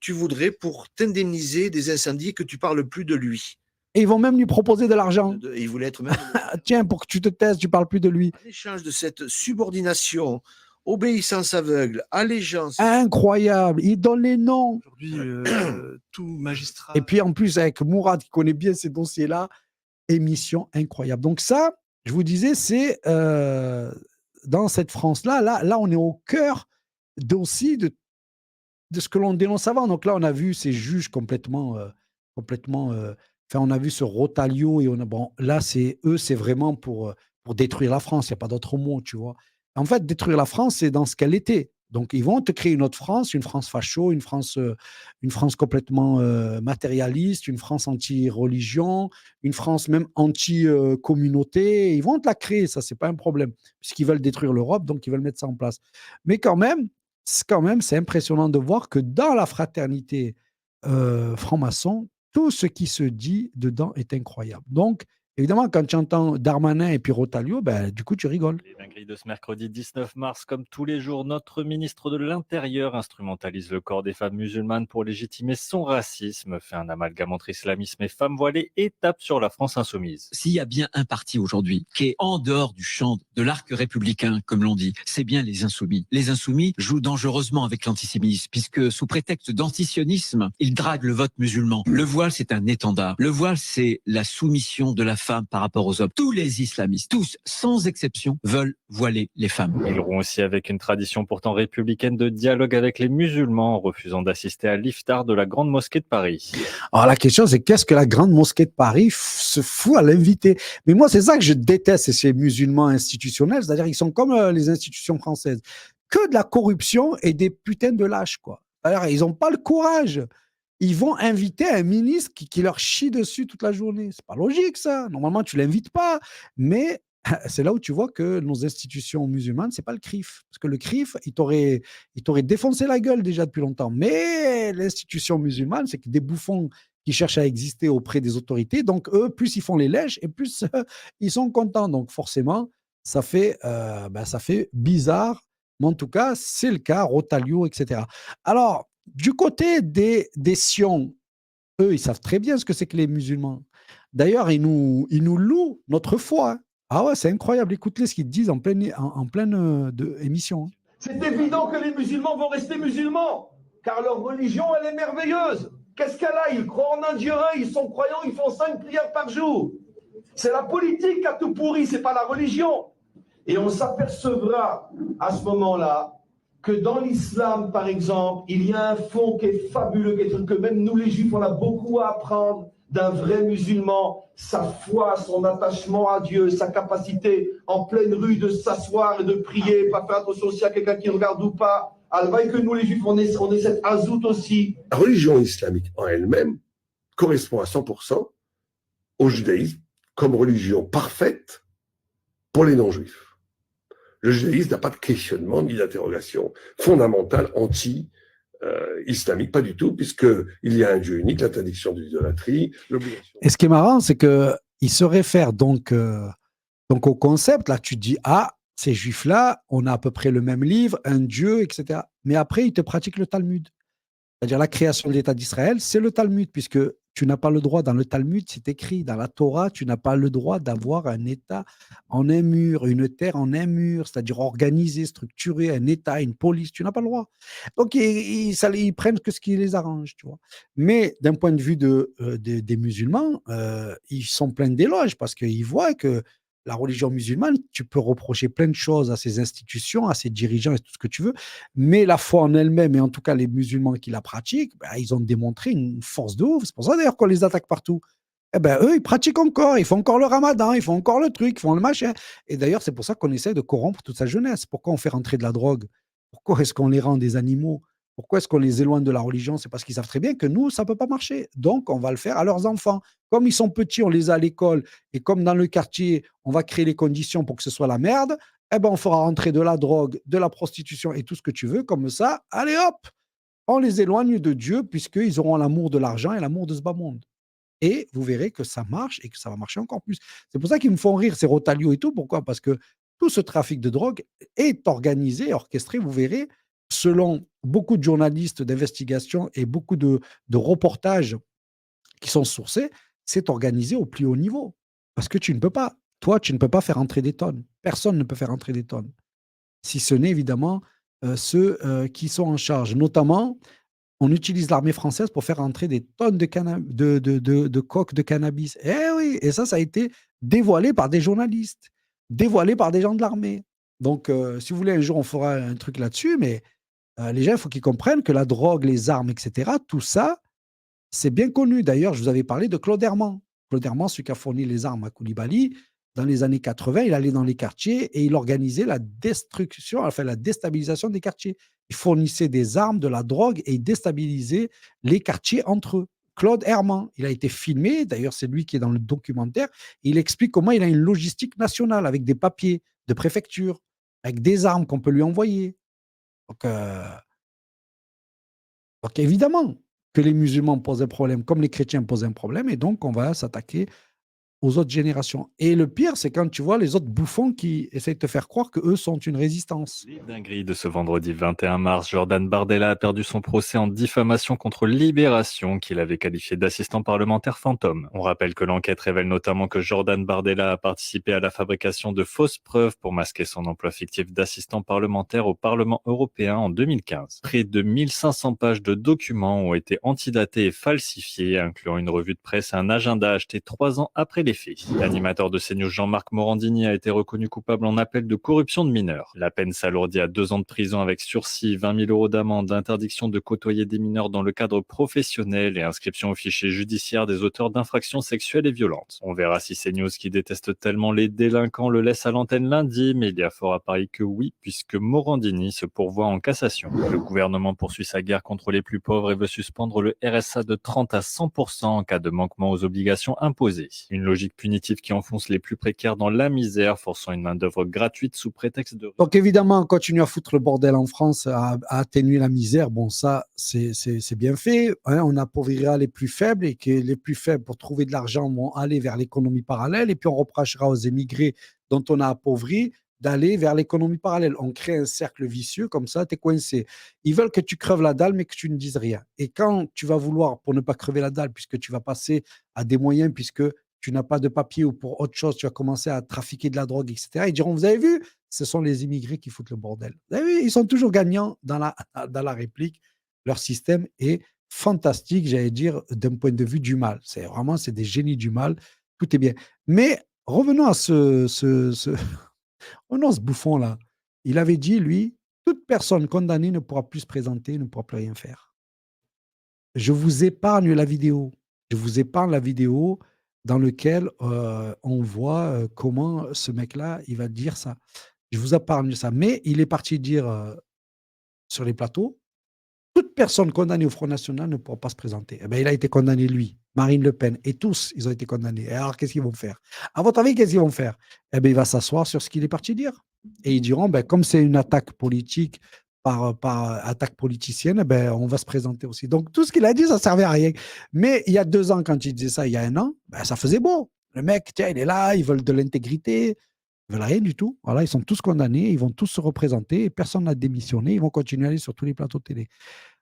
Tu voudrais pour t'indemniser des incendies que tu parles plus de lui. Et ils vont même lui proposer de l'argent. Il voulait être même... Tiens, pour que tu te taises, tu parles plus de lui. En échange de cette subordination, obéissance aveugle, allégeance... Incroyable, il donne les noms. Aujourd'hui, tout magistrat... Et puis en plus, avec Mourad, qui connaît bien ces dossiers-là, émission incroyable. Donc ça, je vous disais, c'est... dans cette France-là, là, on est au cœur aussi de ce que l'on dénonce avant. Donc là, on a vu ces juges complètement on a vu ce Rotalio et là, c'est vraiment pour détruire la France. Il n'y a pas d'autre mot, tu vois. En fait, détruire la France, c'est dans ce qu'elle était. Donc, ils vont te créer une autre France, une France facho, une France complètement matérialiste, une France anti-religion, une France même anti-communauté. Ils vont te la créer, ça, c'est pas un problème, puisqu'ils veulent détruire l'Europe, donc ils veulent mettre ça en place. Mais quand même, c'est impressionnant de voir que dans la fraternité franc-maçon, tout ce qui se dit dedans est incroyable. Donc, évidemment, quand tu entends Darmanin et puis Rotalio, du coup, tu rigoles. Les dingueries de ce mercredi 19 mars, comme tous les jours, notre ministre de l'Intérieur instrumentalise le corps des femmes musulmanes pour légitimer son racisme, fait un amalgame entre islamisme et femmes voilées et tape sur la France insoumise. S'il y a bien un parti aujourd'hui qui est en dehors du champ de l'arc républicain, comme l'on dit, c'est bien les Insoumis. Les Insoumis jouent dangereusement avec l'antisémitisme, puisque sous prétexte d'antisionisme, ils draguent le vote musulman. Le voile, c'est un étendard. Le voile, c'est la soumission de la femme par rapport aux hommes. Tous les islamistes, tous, sans exception, veulent voiler les femmes. Ils rompt aussi avec une tradition pourtant républicaine de dialogue avec les musulmans, en refusant d'assister à l'iftar de la Grande Mosquée de Paris. Alors la question, c'est qu'est-ce que la Grande Mosquée de Paris se fout à l'inviter? Mais moi, c'est ça que je déteste, ces musulmans institutionnels, c'est-à-dire qu'ils sont comme les institutions françaises. Que de la corruption et des putains de lâches, quoi. Alors, ils n'ont pas le courage. Ils vont inviter un ministre qui leur chie dessus toute la journée. C'est pas logique, ça. Normalement, tu l'invites pas. Mais c'est là où tu vois que nos institutions musulmanes, c'est pas le CRIF. Parce que le CRIF, il t'aurait défoncé la gueule déjà depuis longtemps. Mais l'institution musulmane, c'est que des bouffons qui cherchent à exister auprès des autorités. Donc, eux, plus ils font les lèches et plus ils sont contents. Donc, forcément, ça fait bizarre. Mais en tout cas, c'est le cas, Rotalio, etc. Alors, du côté des Sions, eux, ils savent très bien ce que c'est que les musulmans. D'ailleurs, ils nous louent notre foi. Ah ouais, c'est incroyable. Écoute-les ce qu'ils disent en pleine émission. C'est évident que les musulmans vont rester musulmans, car leur religion, elle est merveilleuse. Qu'est-ce qu'elle a? Ils croient en un Dieu, ils sont croyants, ils font 5 prières par jour. C'est la politique qui a tout pourri, c'est pas la religion. Et on s'apercevra à ce moment-là que dans l'islam, par exemple, il y a un fond qui est fabuleux, que même nous les juifs, on a beaucoup à apprendre d'un vrai musulman, sa foi, son attachement à Dieu, sa capacité en pleine rue de s'asseoir et de prier, pas faire attention aussi à quelqu'un qui regarde ou pas. Alors, que nous les juifs, on est cette azout aussi. La religion islamique en elle-même correspond à 100% au judaïsme comme religion parfaite pour les non-juifs. Le judaïsme n'a pas de questionnement ni d'interrogation fondamentale anti-islamique, pas du tout, puisqu'il y a un Dieu unique, l'interdiction de l'idolâtrie, l'obligation. Et ce qui est marrant, c'est qu'il se réfère donc au concept, là tu te dis, ah, ces juifs-là, on a à peu près le même livre, un Dieu, etc. Mais après, ils te pratiquent le Talmud. C'est-à-dire la création de l'État d'Israël, c'est le Talmud, puisque tu n'as pas le droit, dans le Talmud, c'est écrit, dans la Torah, tu n'as pas le droit d'avoir un État en un mur, une terre en un mur, c'est-à-dire organisé, structuré, un État, une police, tu n'as pas le droit. Donc, ils prennent que ce qui les arrange, tu vois. Mais d'un point de vue des musulmans, ils sont pleins d'éloges parce qu'ils voient que la religion musulmane, tu peux reprocher plein de choses à ses institutions, à ses dirigeants et tout ce que tu veux, mais la foi en elle-même, et en tout cas les musulmans qui la pratiquent, ils ont démontré une force de ouf. C'est pour ça d'ailleurs qu'on les attaque partout. Eh ben, eux, ils pratiquent encore, ils font encore le ramadan, ils font encore le truc, ils font le machin. Et d'ailleurs, c'est pour ça qu'on essaie de corrompre toute sa jeunesse. Pourquoi on fait rentrer de la drogue? Pourquoi est-ce qu'on les rend des animaux? Pourquoi est-ce qu'on les éloigne de la religion? C'est parce qu'ils savent très bien que nous, ça ne peut pas marcher. Donc, on va le faire à leurs enfants. Comme ils sont petits, on les a à l'école, et comme dans le quartier, on va créer les conditions pour que ce soit la merde, eh ben, on fera rentrer de la drogue, de la prostitution et tout ce que tu veux, comme ça, allez hop, on les éloigne de Dieu, puisqu'ils auront l'amour de l'argent et l'amour de ce bas monde. Et vous verrez que ça marche et que ça va marcher encore plus. C'est pour ça qu'ils me font rire, ces Rotalio et tout. Pourquoi? Parce que tout ce trafic de drogue est organisé, orchestré, vous verrez, selon beaucoup de journalistes d'investigation et beaucoup de reportages qui sont sourcés, c'est organisé au plus haut niveau. Parce que tu ne peux pas, toi, tu ne peux pas faire entrer des tonnes. Personne ne peut faire entrer des tonnes. Si ce n'est évidemment ceux qui sont en charge. Notamment, on utilise l'armée française pour faire entrer des tonnes de coques de cannabis. Eh oui, et ça a été dévoilé par des journalistes, dévoilé par des gens de l'armée. Donc, si vous voulez, un jour, on fera un truc là-dessus, mais les gens, il faut qu'ils comprennent que la drogue, les armes, etc., tout ça, c'est bien connu. D'ailleurs, je vous avais parlé de Claude Herman. Claude Herman, celui qui a fourni les armes à Koulibaly, dans les années 80, il allait dans les quartiers et il organisait la destruction, enfin la déstabilisation des quartiers. Il fournissait des armes, de la drogue et il déstabilisait les quartiers entre eux. Claude Herman, il a été filmé, d'ailleurs c'est lui qui est dans le documentaire, et il explique comment il a une logistique nationale avec des papiers de préfecture, avec des armes qu'on peut lui envoyer. Donc évidemment que les musulmans posent un problème, comme les chrétiens posent un problème, et donc on va s'attaquer aux autres générations. Et le pire, c'est quand tu vois les autres bouffons qui essayent de te faire croire qu'eux sont une résistance. Dinguerie de ce vendredi 21 mars, Jordan Bardella a perdu son procès en diffamation contre Libération, qu'il avait qualifié d'assistant parlementaire fantôme. On rappelle que l'enquête révèle notamment que Jordan Bardella a participé à la fabrication de fausses preuves pour masquer son emploi fictif d'assistant parlementaire au Parlement européen en 2015. Près de 1500 pages de documents ont été antidatés et falsifiés, incluant une revue de presse et un agenda acheté 3 ans après les faits. L'animateur de CNews Jean-Marc Morandini a été reconnu coupable en appel de corruption de mineurs. La peine s'alourdit à 2 ans de prison avec sursis, 20 000 € d'amende, interdiction de côtoyer des mineurs dans le cadre professionnel et inscription au fichier judiciaire des auteurs d'infractions sexuelles et violentes. On verra si CNews, qui déteste tellement les délinquants, le laisse à l'antenne lundi, mais il y a fort à parier que oui, puisque Morandini se pourvoit en cassation. Le gouvernement poursuit sa guerre contre les plus pauvres et veut suspendre le RSA de 30 à 100% en cas de manquement aux obligations imposées. Une logique punitive qui enfonce les plus précaires dans la misère, forçant une main-d'œuvre gratuite sous prétexte de... Donc évidemment, on continue à foutre le bordel en France, à atténuer la misère. Bon, ça, c'est bien fait. Hein, on appauvrira les plus faibles et que les plus faibles, pour trouver de l'argent, vont aller vers l'économie parallèle. Et puis on reprochera aux émigrés dont on a appauvri d'aller vers l'économie parallèle. On crée un cercle vicieux, comme ça, tu es coincé. Ils veulent que tu creves la dalle, mais que tu ne dises rien. Et quand tu vas vouloir, pour ne pas crever la dalle, puisque tu vas passer à des moyens, puisque tu n'as pas de papier ou pour autre chose, tu vas commencer à trafiquer de la drogue, etc. Ils diront, vous avez vu, ce sont les immigrés qui foutent le bordel. Vous avez vu, ils sont toujours gagnants dans la réplique. Leur système est fantastique, j'allais dire, d'un point de vue du mal. C'est des génies du mal. tout est bien. Mais revenons à revenons à ce bouffon-là. Il avait dit, lui, toute personne condamnée ne pourra plus se présenter, ne pourra plus rien faire. Je vous épargne la vidéo. Je vous épargne la vidéo dans laquelle on voit comment ce mec-là, il va dire ça. Je vous épargne ça. Mais il est parti dire sur les plateaux, toute personne condamnée au Front National ne pourra pas se présenter. Eh ben, il a été condamné, lui, Marine Le Pen, et tous, ils ont été condamnés. Et alors, qu'est-ce qu'ils vont faire? À votre avis, qu'est-ce qu'ils vont faire? Eh ben, il va s'asseoir sur ce qu'il est parti dire. Et ils diront, ben, comme c'est une attaque politique par attaque politicienne, eh ben, on va se présenter aussi. Donc, tout ce qu'il a dit, ça ne servait à rien. Mais il y a 2 ans, quand il disait ça, il y a 1 an, ben, ça faisait beau. Le mec, tiens, il est là, ils veulent de l'intégrité. Ils veulent rien du tout. Voilà, ils sont tous condamnés, ils vont tous se représenter, et personne n'a démissionné, ils vont continuer à aller sur tous les plateaux de télé.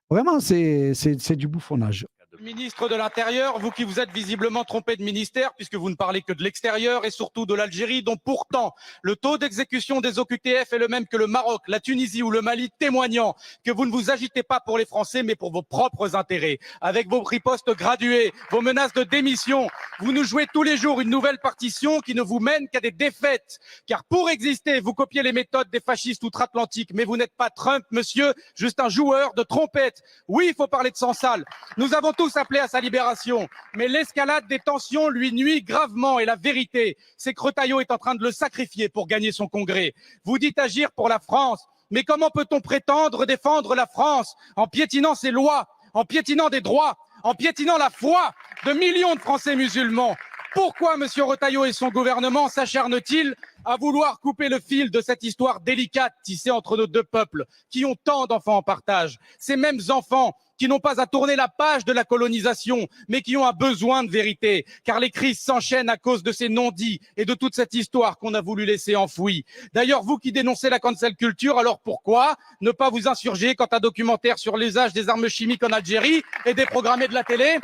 Vraiment, c'est du bouffonnage. Ministre de l'Intérieur, vous qui vous êtes visiblement trompé de ministère, puisque vous ne parlez que de l'extérieur et surtout de l'Algérie, dont pourtant le taux d'exécution des OQTF est le même que le Maroc, la Tunisie ou le Mali, témoignant que vous ne vous agitez pas pour les Français, mais pour vos propres intérêts. Avec vos ripostes graduées, vos menaces de démission, vous nous jouez tous les jours une nouvelle partition qui ne vous mène qu'à des défaites. Car pour exister, vous copiez les méthodes des fascistes outre-Atlantique, mais vous n'êtes pas Trump, monsieur, juste un joueur de trompette. Oui, il faut parler de sang sale. Nous avons tous appelé à sa libération, mais l'escalade des tensions lui nuit gravement et la vérité, c'est que Retailleau est en train de le sacrifier pour gagner son congrès. Vous dites agir pour la France, mais comment peut-on prétendre défendre la France en piétinant ses lois, en piétinant des droits, en piétinant la foi de millions de Français musulmans? Pourquoi M. Retailleau et son gouvernement s'acharnent-ils à vouloir couper le fil de cette histoire délicate tissée entre nos 2 peuples qui ont tant d'enfants en partage? Ces mêmes enfants qui n'ont pas à tourner la page de la colonisation, mais qui ont un besoin de vérité, car les crises s'enchaînent à cause de ces non-dits et de toute cette histoire qu'on a voulu laisser enfouie. D'ailleurs, vous qui dénoncez la cancel culture, alors pourquoi ne pas vous insurger quand un documentaire sur l'usage des armes chimiques en Algérie est déprogrammé de la télé?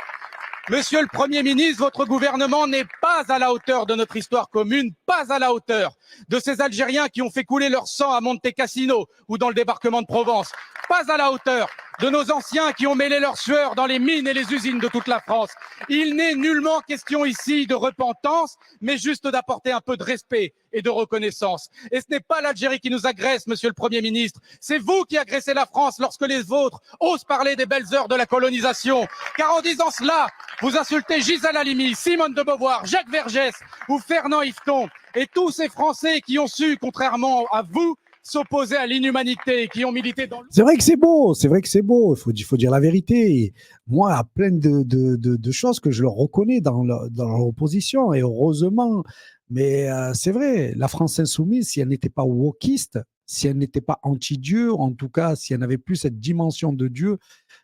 Monsieur le Premier ministre, votre gouvernement n'est pas à la hauteur de notre histoire commune, pas à la hauteur de ces Algériens qui ont fait couler leur sang à Monte Cassino ou dans le débarquement de Provence, pas à la hauteur de nos anciens qui ont mêlé leur sueur dans les mines et les usines de toute la France. Il n'est nullement question ici de repentance, mais juste d'apporter un peu de respect et de reconnaissance. Et ce n'est pas l'Algérie qui nous agresse, monsieur le Premier ministre, c'est vous qui agressez la France lorsque les vôtres osent parler des belles heures de la colonisation. Car en disant cela, vous insultez Gisèle Halimi, Simone de Beauvoir, Jacques Vergès ou Fernand Yveton et tous ces Français qui ont su, contrairement à vous, s'opposer à l'inhumanité, qui ont milité dans le... C'est vrai que c'est beau, il faut dire la vérité. Et moi, il y a plein de choses que je leur reconnais dans leur opposition, et heureusement. Mais c'est vrai, la France insoumise, si elle n'était pas wokiste, si elle n'était pas anti-Dieu, en tout cas, si elle n'avait plus cette dimension de Dieu,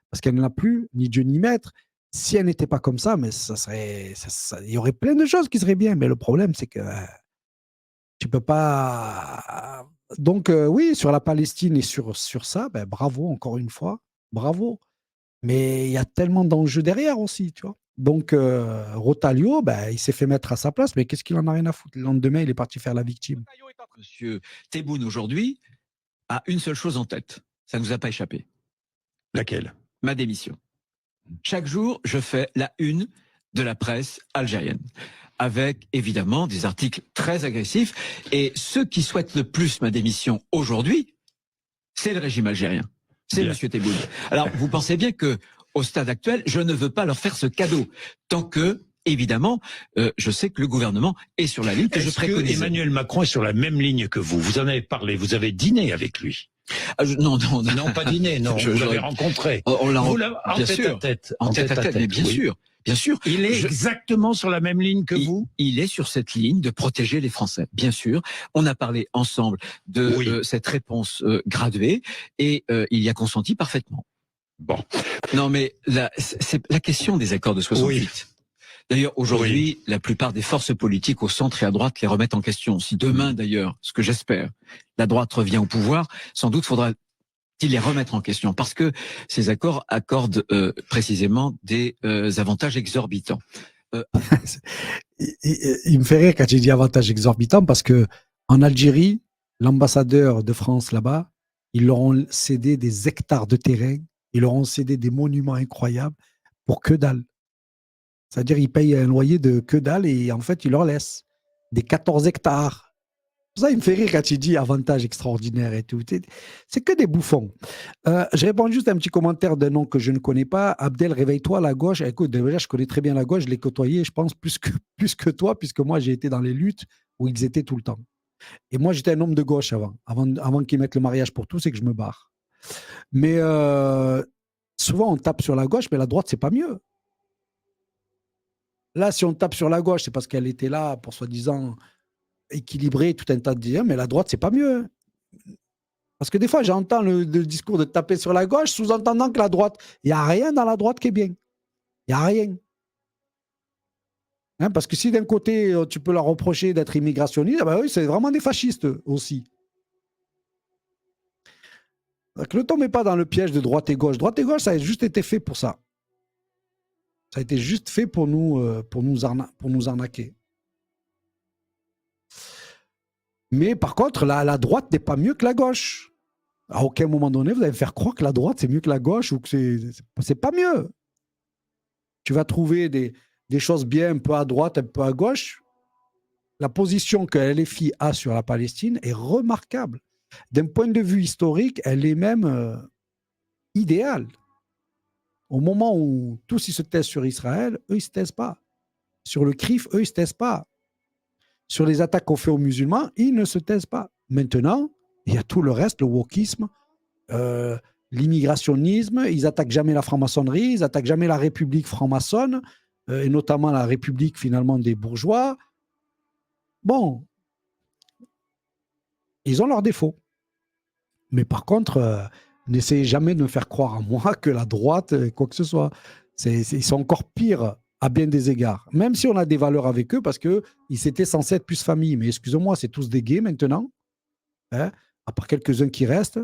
parce qu'elle n'a plus ni Dieu ni maître, si elle n'était pas comme ça, mais il y aurait plein de choses qui seraient bien. Mais le problème, c'est que tu peux pas... Donc oui, sur la Palestine et sur ça, ben, bravo encore une fois, bravo. Mais il y a tellement d'enjeux derrière aussi, tu vois. Donc Retailleau, ben, il s'est fait mettre à sa place, mais qu'est-ce qu'il en a rien à foutre? Le lendemain, il est parti faire la victime. Monsieur Tebboune aujourd'hui a une seule chose en tête, ça ne nous a pas échappé. Laquelle? Ma démission. Chaque jour, je fais la une de la presse algérienne, avec évidemment des articles très agressifs. Et ceux qui souhaitent le plus ma démission aujourd'hui, c'est le régime algérien. C'est M. Tebboune. Alors, vous pensez bien que au stade actuel, je ne veux pas leur faire ce cadeau, tant que, évidemment, je sais que le gouvernement est sur la ligne que je préconise. Est-ce que Emmanuel Macron est sur la même ligne que vous? Vous en avez parlé, vous avez dîné avec lui? Non, pas dîné, non. Vous l'avez rencontré. On l'a en tête à tête. En tête à tête, mais bien sûr. Bien sûr. Il est exactement sur la même ligne que vous? Il est sur cette ligne de protéger les Français, bien sûr. On a parlé ensemble de cette réponse graduée et il y a consenti parfaitement. Bon. Non, mais c'est la question des accords de 68. Oui. D'ailleurs, aujourd'hui, la plupart des forces politiques au centre et à droite les remettent en question. Si demain, d'ailleurs, ce que j'espère, la droite revient au pouvoir, sans doute faudra-t-il les remettre en question, parce que ces accords accordent précisément des avantages exorbitants. Il me fait rire quand j'ai dit avantages exorbitants, parce que en Algérie, l'ambassadeur de France là-bas, ils leur ont cédé des hectares de terrain, ils leur ont cédé des monuments incroyables pour que dalle. C'est-à-dire qu'ils payent un loyer de que dalle et en fait, ils leur laissent des 14 hectares. Pour ça, il me fait rire quand il dit avantage extraordinaire et tout. C'est que des bouffons. Je réponds juste à un petit commentaire d'un nom que je ne connais pas. Abdel, réveille-toi, la gauche. Écoute, déjà, je connais très bien la gauche. Je l'ai côtoyé, je pense, plus que toi, puisque moi, j'ai été dans les luttes où ils étaient tout le temps. Et moi, j'étais un homme de gauche avant qu'ils mettent le mariage pour tous et que je me barre. Mais souvent, on tape sur la gauche, mais la droite, c'est pas mieux. Là, si on tape sur la gauche, c'est parce qu'elle était là pour soi-disant équilibrer tout un tas de dilemmes, mais la droite, c'est pas mieux. Parce que des fois, j'entends le discours de taper sur la gauche, sous-entendant que la droite, il n'y a rien dans la droite qui est bien. Il n'y a rien. Hein, parce que si d'un côté, tu peux leur reprocher d'être immigrationniste, ben oui, c'est vraiment des fascistes aussi. Donc, ne tombez pas dans le piège de droite et gauche. Droite et gauche, ça a juste été fait pour ça. Ça a été juste fait pour nous arnaquer. Mais par contre, la droite n'est pas mieux que la gauche. À aucun moment donné, vous allez me faire croire que la droite, c'est mieux que la gauche ou que c'est pas mieux. Tu vas trouver des choses bien un peu à droite, un peu à gauche. La position que LFI a sur la Palestine est remarquable. D'un point de vue historique, elle est même idéale. Au moment où tous ils se taisent sur Israël, eux, ils ne se taisent pas. Sur le CRIF, eux, ils ne se taisent pas. Sur les attaques qu'on fait aux musulmans, ils ne se taisent pas. Maintenant, il y a tout le reste, le wokisme, l'immigrationnisme, ils n'attaquent jamais la franc-maçonnerie, ils n'attaquent jamais la République franc-maçonne, et notamment la République finalement des bourgeois. Bon, ils ont leurs défauts. Mais par contre, n'essayez jamais de me faire croire à moi que la droite, quoi que ce soit, ils sont encore pires à bien des égards. Même si on a des valeurs avec eux, parce qu'ils étaient censés être plus famille. Mais excusez-moi, c'est tous des gays maintenant. Hein, à part quelques-uns qui restent.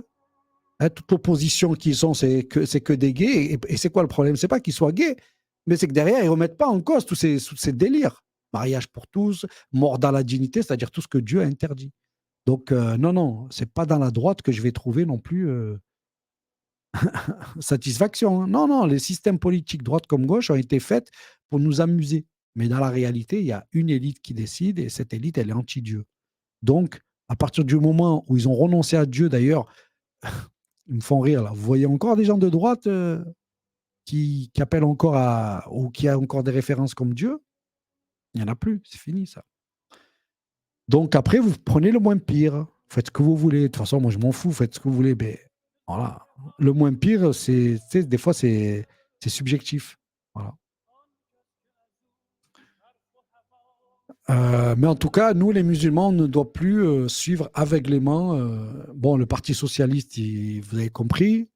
Hein, toute l'opposition qu'ils sont, c'est que des gays. Et c'est quoi le problème? C'est pas qu'ils soient gays, mais c'est que derrière, ils ne remettent pas en cause tous ces délires. Mariage pour tous, mort dans la dignité, c'est-à-dire tout ce que Dieu a interdit. Donc, non, c'est pas dans la droite que je vais trouver non plus satisfaction. Hein. Non, les systèmes politiques, droite comme gauche, ont été faits pour nous amuser. Mais dans la réalité, il y a une élite qui décide et cette élite, elle est anti-Dieu. Donc, à partir du moment où ils ont renoncé à Dieu, d'ailleurs, ils me font rire, là. Vous voyez encore des gens de droite qui appellent encore ou qui a encore des références comme Dieu? Il n'y en a plus, c'est fini ça. Donc après, vous prenez le moins pire, faites ce que vous voulez. De toute façon, moi je m'en fous, faites ce que vous voulez. Mais voilà, le moins pire, des fois c'est subjectif. Voilà. Mais en tout cas, nous les musulmans, on ne doit plus suivre aveuglément. Bon, le Parti socialiste, vous avez compris.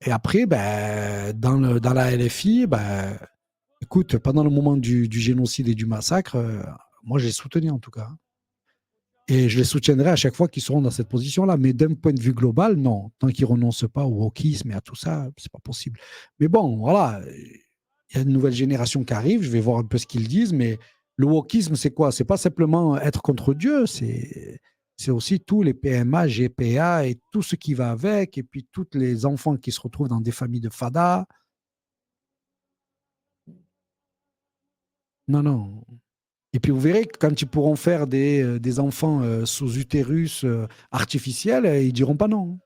Et après, dans la LFI, écoute, pendant le moment du génocide et du massacre, moi je les soutenais en tout cas. Et je les soutiendrai à chaque fois qu'ils seront dans cette position-là. Mais d'un point de vue global, non. Tant qu'ils ne renoncent pas au wokisme et à tout ça, c'est pas possible. Mais bon, voilà. Il y a une nouvelle génération qui arrive. Je vais voir un peu ce qu'ils disent. Mais le wokisme, c'est quoi? C'est pas simplement être contre Dieu. C'est aussi tous les PMA, GPA et tout ce qui va avec. Et puis tous les enfants qui se retrouvent dans des familles de fada. Non. Et puis vous verrez que quand ils pourront faire des enfants sous utérus artificiels, ils diront pas non.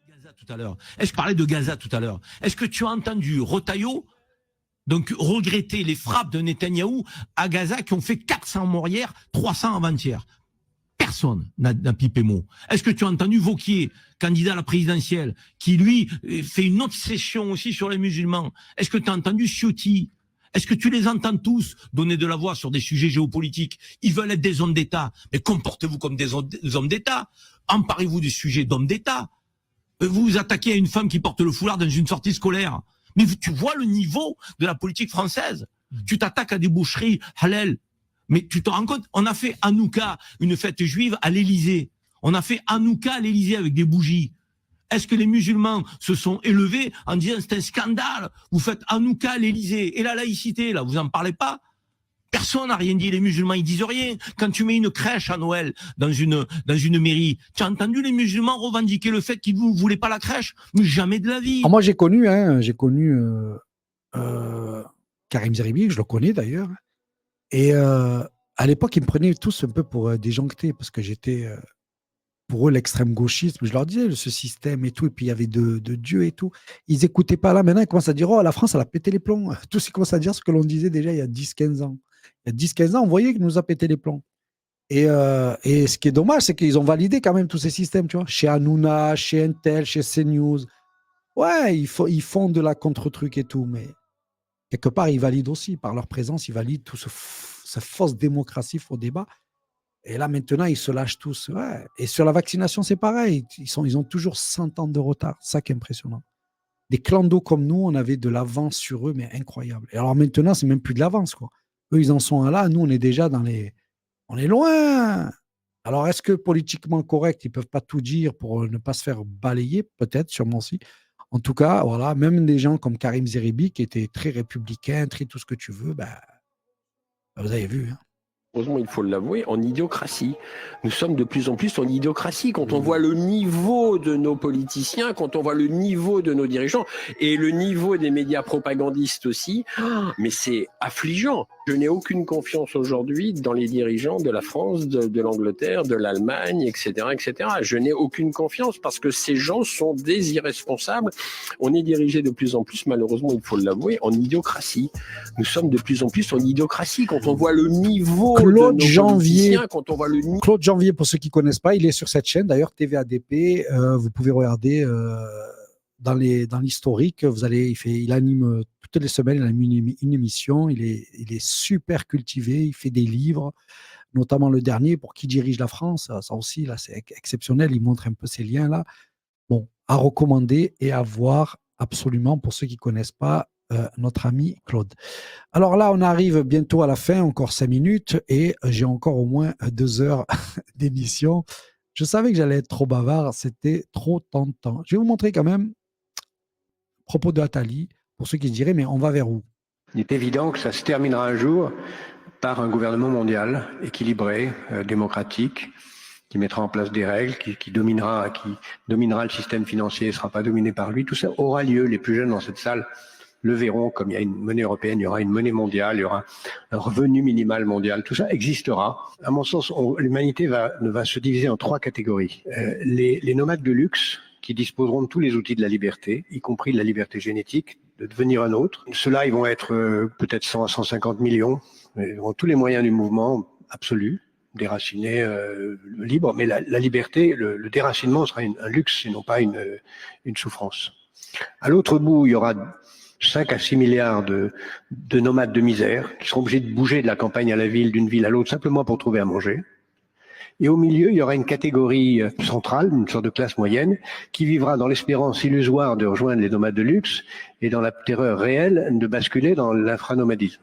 Gaza tout à l'heure. Est-ce que je parlais de Gaza tout à l'heure? Est-ce que tu as entendu Retailleau donc regretter les frappes de Netanyahou à Gaza qui ont fait 400 morts hier, 300 avant-hier? Personne n'a pipé mot. Est-ce que tu as entendu Wauquiez, candidat à la présidentielle, qui lui fait une autre session aussi sur les musulmans? Est-ce que tu as entendu Ciotti? Est-ce que tu les entends tous donner de la voix sur des sujets géopolitiques? Ils veulent être des hommes d'État. Mais comportez-vous comme des hommes d'État. Emparez-vous des sujets d'hommes d'État. Vous vous attaquez à une femme qui porte le foulard dans une sortie scolaire. Mais tu vois le niveau de la politique française. Tu t'attaques à des boucheries halal. Mais tu te rends compte, on a fait Hanouka, une fête juive, à l'Élysée. On a fait Hanouka à l'Élysée avec des bougies. Est-ce que les musulmans se sont élevés en disant c'est un scandale, vous faites Hanouka à l'Élysée et la laïcité, là, vous n'en parlez pas? Personne n'a rien dit. Les musulmans, ils disent rien. Quand tu mets une crèche à Noël dans une mairie, tu as entendu les musulmans revendiquer le fait qu'ils ne voulaient pas la crèche? Mais jamais de la vie. Moi, j'ai connu Karim Zeribi, je le connais d'ailleurs. Et à l'époque, ils me prenaient tous un peu pour déjoncté parce que j'étais, pour eux, l'extrême gauchisme. Je leur disais ce système et tout. Et puis, il y avait de Dieu et tout. Ils n'écoutaient pas là. Maintenant, ils commencent à dire, oh, la France, elle a pété les plombs. Tous, ils commencent à dire ce que l'on disait déjà il y a 10-15 ans. Il y a 10-15 ans, on voyait qu'il nous a pété les plombs. Et ce qui est dommage, c'est qu'ils ont validé quand même tous ces systèmes, tu vois. Chez Hanouna, chez Intel, chez CNews. Ouais, ils font de la contre-truc et tout, mais quelque part, ils valident aussi. Par leur présence, ils valident tout cette fausse démocratie, faux débat. Et là, maintenant, ils se lâchent tous. Ouais. Et sur la vaccination, c'est pareil. Ils ont toujours 100 ans de retard. C'est ça qui est impressionnant. Des clandos comme nous, on avait de l'avance sur eux, mais incroyable. Et alors maintenant, c'est même plus de l'avance, quoi. Eux, ils en sont à là. Nous, on est déjà dans les... On est loin. Alors, est-ce que politiquement correct, ils ne peuvent pas tout dire pour ne pas se faire balayer? Peut-être, sûrement si. En tout cas, voilà, même des gens comme Karim Zeribi, qui était très républicain, très tout ce que tu veux, vous avez vu. Hein. Heureusement, il faut l'avouer, en idiocratie. Nous sommes de plus en plus en idiocratie. Quand on voit le niveau de nos politiciens, quand on voit le niveau de nos dirigeants et le niveau des médias propagandistes aussi, mais c'est affligeant. Je n'ai aucune confiance aujourd'hui dans les dirigeants de la France, de l'Angleterre, de l'Allemagne, etc., etc. Je n'ai aucune confiance parce que ces gens sont des irresponsables. On est dirigé de plus en plus, malheureusement, il faut l'avouer, en idiocratie. Nous sommes de plus en plus en idiocratie. Quand on voit le niveau Claude de nos Janvier, quand on voit le niveau... Claude Janvier, pour ceux qui ne connaissent pas, il est sur cette chaîne, d'ailleurs, TVADP. Vous pouvez regarder dans l'historique. Il anime toutes les semaines, il anime une émission. Il est super cultivé, il fait des livres, notamment le dernier, Pour qui dirige la France. Ça aussi, là, c'est exceptionnel. Il montre un peu ces liens-là. Bon, à recommander et à voir absolument pour ceux qui ne connaissent pas notre ami Claude. Alors là, on arrive bientôt à la fin, encore 5 minutes, et j'ai encore au moins 2 heures d'émission. Je savais que j'allais être trop bavard, c'était trop tentant. Je vais vous montrer quand même, à propos de Attali, pour ceux qui se diraient, mais on va vers où? Il est évident que ça se terminera un jour par un gouvernement mondial équilibré, démocratique, qui mettra en place des règles, qui dominera le système financier, ne sera pas dominé par lui. Tout ça aura lieu. Les plus jeunes dans cette salle le verront, comme il y a une monnaie européenne, il y aura une monnaie mondiale, il y aura un revenu minimal mondial, tout ça existera. À mon sens, l'humanité va se diviser en 3 catégories. Les nomades de luxe, qui disposeront de tous les outils de la liberté, y compris de la liberté génétique, de devenir un autre. Ceux-là, ils vont être peut-être 100 à 150 millions, ils auront tous les moyens du mouvement absolu, déraciné, libre, mais la liberté, le déracinement sera un luxe et non pas une souffrance. À l'autre bout, il y aura 5 à 6 milliards de nomades de misère qui seront obligés de bouger de la campagne à la ville, d'une ville à l'autre, simplement pour trouver à manger. Et au milieu, il y aura une catégorie centrale, une sorte de classe moyenne, qui vivra dans l'espérance illusoire de rejoindre les nomades de luxe et dans la terreur réelle de basculer dans l'infranomadisme.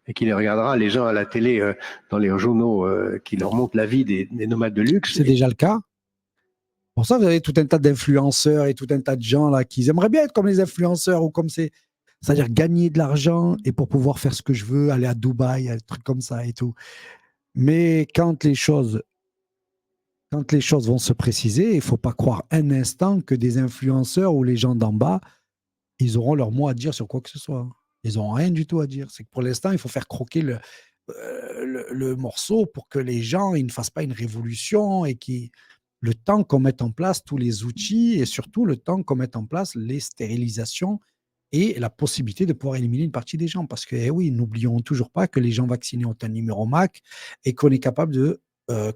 Et qui les regardera les uns à la télé, dans les journaux qui leur montrent la vie des nomades de luxe. C'est déjà le cas. Pour ça, vous avez tout un tas d'influenceurs et tout un tas de gens là qui aimeraient bien être comme les influenceurs ou comme c'est-à-dire gagner de l'argent et pour pouvoir faire ce que je veux, aller à Dubaï, des trucs comme ça et tout. Mais quand les choses vont se préciser, il ne faut pas croire un instant que des influenceurs ou les gens d'en bas, ils auront leur mot à dire sur quoi que ce soit. Ils n'ont rien du tout à dire. C'est que pour l'instant, il faut faire croquer le morceau pour que les gens ils ne fassent pas une révolution et le temps qu'on mette en place tous les outils et surtout le temps qu'on mette en place les stérilisations et la possibilité de pouvoir éliminer une partie des gens. Parce que, oui, n'oublions toujours pas que les gens vaccinés ont un numéro MAC et qu'on est capable de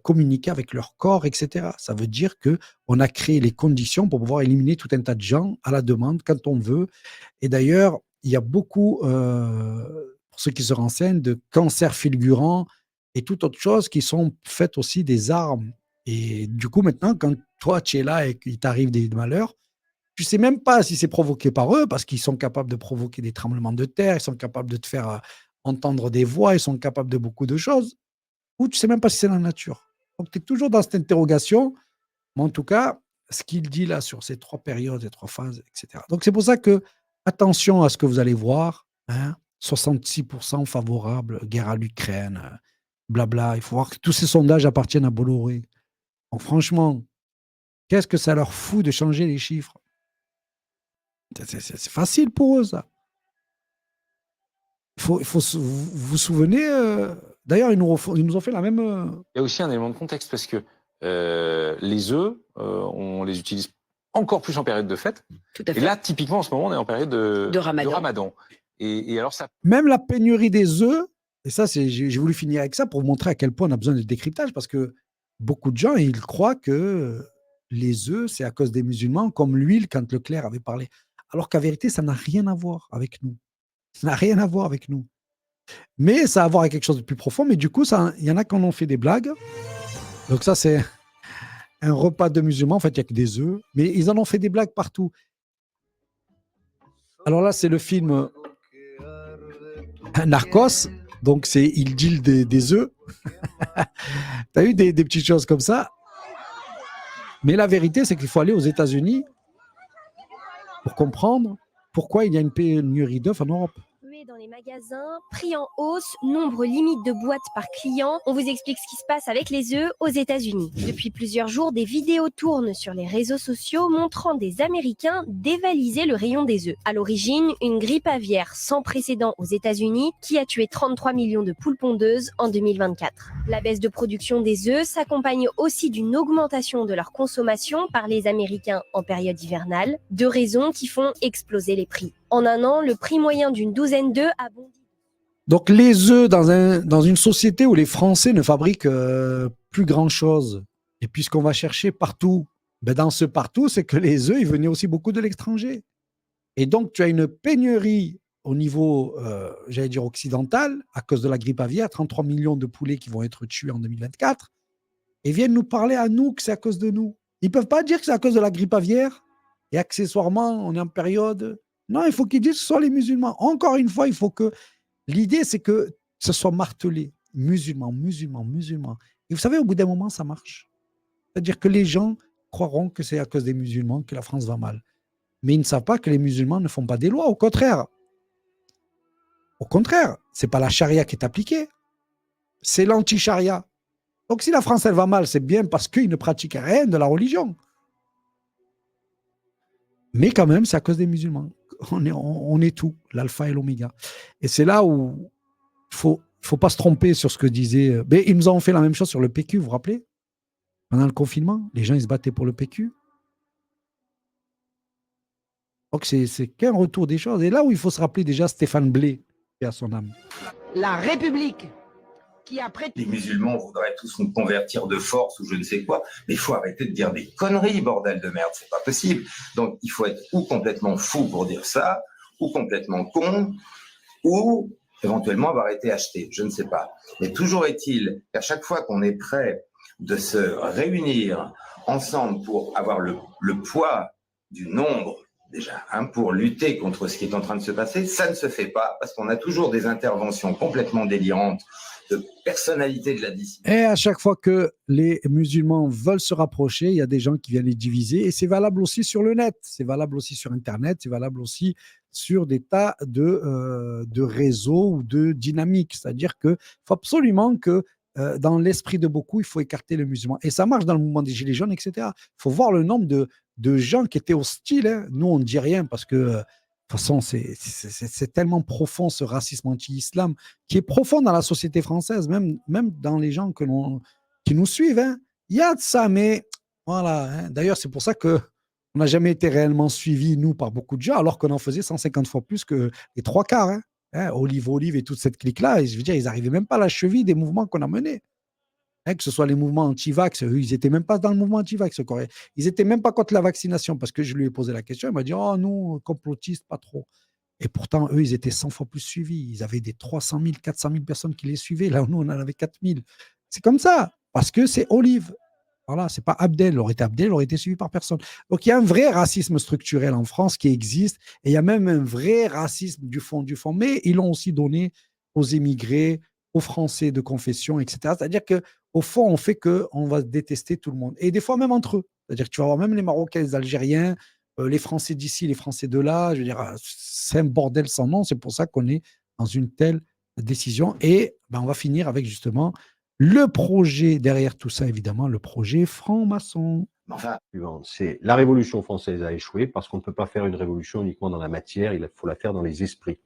communiquer avec leur corps, etc. Ça veut dire qu'on a créé les conditions pour pouvoir éliminer tout un tas de gens à la demande quand on veut. Et d'ailleurs, il y a beaucoup, pour ceux qui se renseignent, de cancers fulgurants et toute autre chose qui sont faites aussi des armes. Et du coup, maintenant, quand toi, tu es là et qu'il t'arrive des malheurs, tu ne sais même pas si c'est provoqué par eux, parce qu'ils sont capables de provoquer des tremblements de terre, ils sont capables de te faire entendre des voix, ils sont capables de beaucoup de choses, ou tu ne sais même pas si c'est la nature. Donc, tu es toujours dans cette interrogation, mais en tout cas, ce qu'il dit là sur ces 3 périodes, ces 3 phases, etc. Donc, c'est pour ça que, attention à ce que vous allez voir, hein, 66% favorables, guerre à l'Ukraine, blabla. Il faut voir que tous ces sondages appartiennent à Bolloré. Donc franchement, qu'est-ce que ça leur fout de changer les chiffres? C'est facile pour eux, ça. Vous vous souvenez, d'ailleurs, ils nous ont fait la même... Il y a aussi un élément de contexte parce que les œufs, on les utilise encore plus en période de fête. Tout à fait. Et là, typiquement, en ce moment, on est en période de Ramadan. Et alors ça... Même la pénurie des œufs, et ça, j'ai voulu finir avec ça pour vous montrer à quel point on a besoin de décryptage, parce que beaucoup de gens, ils croient que les œufs, c'est à cause des musulmans, comme l'huile quand Leclerc avait parlé. Alors qu'en vérité, ça n'a rien à voir avec nous. Ça n'a rien à voir avec nous. Mais ça a à voir avec quelque chose de plus profond. Mais du coup, il y en a qui en ont fait des blagues. Donc ça, c'est un repas de musulmans. En fait, il n'y a que des œufs. Mais ils en ont fait des blagues partout. Alors là, c'est le film Narcos. Donc, il deal des œufs. Tu as eu des petites choses comme ça. Mais la vérité, c'est qu'il faut aller aux États-Unis pour comprendre pourquoi il y a une pénurie d'œufs en Europe. Dans les magasins, prix en hausse, nombre limite de boîtes par client. On vous explique ce qui se passe avec les œufs aux États-Unis. Depuis plusieurs jours, des vidéos tournent sur les réseaux sociaux montrant des Américains dévaliser le rayon des œufs. À l'origine, une grippe aviaire sans précédent aux États-Unis qui a tué 33 millions de poules pondeuses en 2024. La baisse de production des œufs s'accompagne aussi d'une augmentation de leur consommation par les Américains en période hivernale. Deux raisons qui font exploser les prix. En un an, le prix moyen d'une douzaine d'œufs a bondi. Donc les œufs dans une société où les Français ne fabriquent plus grand-chose, et puisqu'on va chercher partout, dans ce partout, c'est que les œufs, ils venaient aussi beaucoup de l'étranger. Et donc tu as une pénurie au niveau, j'allais dire occidental, à cause de la grippe aviaire, 33 millions de poulets qui vont être tués en 2024, et viennent nous parler à nous que c'est à cause de nous. Ils ne peuvent pas dire que c'est à cause de la grippe aviaire, et accessoirement, on est en période... Non, il faut qu'ils disent que ce sont les musulmans. Encore une fois, il faut que... L'idée, c'est que ce soit martelé. Musulmans, musulmans, musulmans. Et vous savez, au bout d'un moment, ça marche. C'est-à-dire que les gens croiront que c'est à cause des musulmans que la France va mal. Mais ils ne savent pas que les musulmans ne font pas des lois. Au contraire. Au contraire, ce n'est pas la charia qui est appliquée. C'est l'anti-charia. Donc si la France, elle va mal, c'est bien parce qu'ils ne pratiquent rien de la religion. Mais quand même, c'est à cause des musulmans. On est tout, l'alpha et l'oméga. Et c'est là où il ne faut pas se tromper sur ce que disait... Mais ils nous ont fait la même chose sur le PQ, vous vous rappelez? Pendant le confinement, les gens, ils se battaient pour le PQ. Donc, c'est qu'un retour des choses. Et là où il faut se rappeler déjà Stéphane Blé, qui a son âme. La République, qui après... Les musulmans voudraient tous nous convertir de force ou je ne sais quoi, mais il faut arrêter de dire des conneries, bordel de merde, c'est pas possible. Donc il faut être ou complètement fou pour dire ça, ou complètement con, ou éventuellement avoir été acheté, je ne sais pas. Mais toujours est-il qu'à chaque fois qu'on est prêt de se réunir ensemble pour avoir le poids du nombre, déjà, pour lutter contre ce qui est en train de se passer, ça ne se fait pas, parce qu'on a toujours des interventions complètement délirantes de personnalité de la discipline. Et à chaque fois que les musulmans veulent se rapprocher, il y a des gens qui viennent les diviser. Et c'est valable aussi sur le net, c'est valable aussi sur Internet, c'est valable aussi sur des tas de réseaux ou de dynamiques. C'est-à-dire qu'il faut absolument que dans l'esprit de beaucoup, il faut écarter le musulman. Et ça marche dans le mouvement des Gilets jaunes, etc. Il faut voir le nombre de gens qui étaient hostiles. Hein. Nous, on ne dit rien parce que... De toute façon, c'est tellement profond ce racisme anti-islam qui est profond dans la société française, même dans les gens qui nous suivent. Hein. Il y a de ça, mais voilà. Hein. D'ailleurs, c'est pour ça qu'on n'a jamais été réellement suivis, nous, par beaucoup de gens, alors qu'on en faisait 150 fois plus que les trois quarts. Hein. Olive et toute cette clique-là, je veux dire, ils n'arrivaient même pas à la cheville des mouvements qu'on a menés. Hein, que ce soit les mouvements anti-vax, eux, ils n'étaient même pas dans le mouvement anti-vax. Ils n'étaient même pas contre la vaccination parce que je lui ai posé la question. Il m'a dit « Oh, nous, complotistes, pas trop. » Et pourtant, eux, ils étaient 100 fois plus suivis. Ils avaient des 300 000, 400 000 personnes qui les suivaient. Là, nous, on en avait 4 000. C'est comme ça parce que c'est Olive. Voilà, c'est pas Abdel. Il aurait été suivi par personne. Donc, il y a un vrai racisme structurel en France qui existe et il y a même un vrai racisme du fond. Mais ils l'ont aussi donné aux émigrés, aux Français de confession, etc. C'est-à-dire qu'au fond, on fait qu'on va détester tout le monde. Et des fois, même entre eux. C'est-à-dire que tu vas avoir même les Marocains, les Algériens, les Français d'ici, les Français de là. Je veux dire, c'est un bordel sans nom. C'est pour ça qu'on est dans une telle décision. Et on va finir avec justement le projet derrière tout ça, évidemment, le projet franc-maçon. Enfin, c'est la Révolution française a échoué parce qu'on ne peut pas faire une révolution uniquement dans la matière, il faut la faire dans les esprits.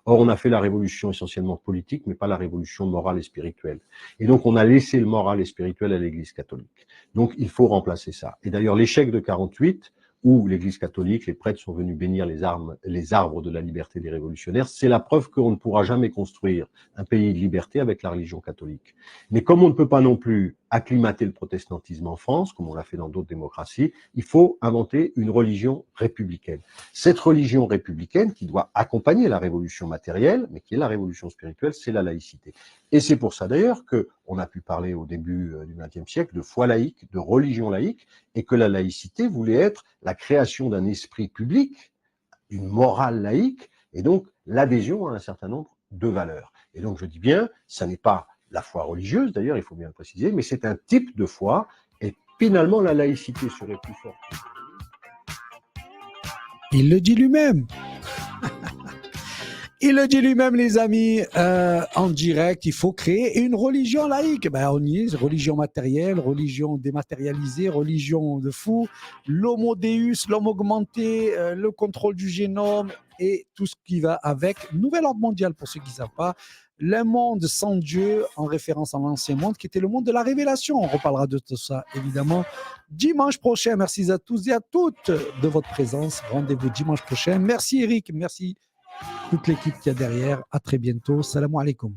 Or, on a fait la révolution essentiellement politique, mais pas la révolution morale et spirituelle. Et donc, on a laissé le moral et spirituel à l'Église catholique. Donc, il faut remplacer ça. Et d'ailleurs, l'échec de 48, où l'Église catholique, les prêtres sont venus bénir les arbres de la liberté des révolutionnaires, c'est la preuve qu'on ne pourra jamais construire un pays de liberté avec la religion catholique. Mais comme on ne peut pas non plus acclimater le protestantisme en France, comme on l'a fait dans d'autres démocraties, il faut inventer une religion républicaine. Cette religion républicaine, qui doit accompagner la révolution matérielle, mais qui est la révolution spirituelle, c'est la laïcité. Et c'est pour ça d'ailleurs qu'on a pu parler au début du XXe siècle de foi laïque, de religion laïque, et que la laïcité voulait être la création d'un esprit public, d'une morale laïque, et donc l'adhésion à un certain nombre de valeurs. Et donc je dis bien, ça n'est pas la foi religieuse, d'ailleurs, il faut bien le préciser, mais c'est un type de foi, et finalement la laïcité serait plus forte. Il le dit lui-même. Il le dit lui-même, les amis, en direct, il faut créer une religion laïque. On y est, religion matérielle, religion dématérialisée, religion de fou, l'homo deus, l'homme augmenté, le contrôle du génome et tout ce qui va avec. Nouvel ordre mondial, pour ceux qui ne savent pas. Le monde sans Dieu, en référence à l'ancien monde, qui était le monde de la révélation. On reparlera de tout ça, évidemment, dimanche prochain. Merci à tous et à toutes de votre présence. Rendez-vous dimanche prochain. Merci Eric, merci toute l'équipe qui est derrière. À très bientôt. Salam alaikum.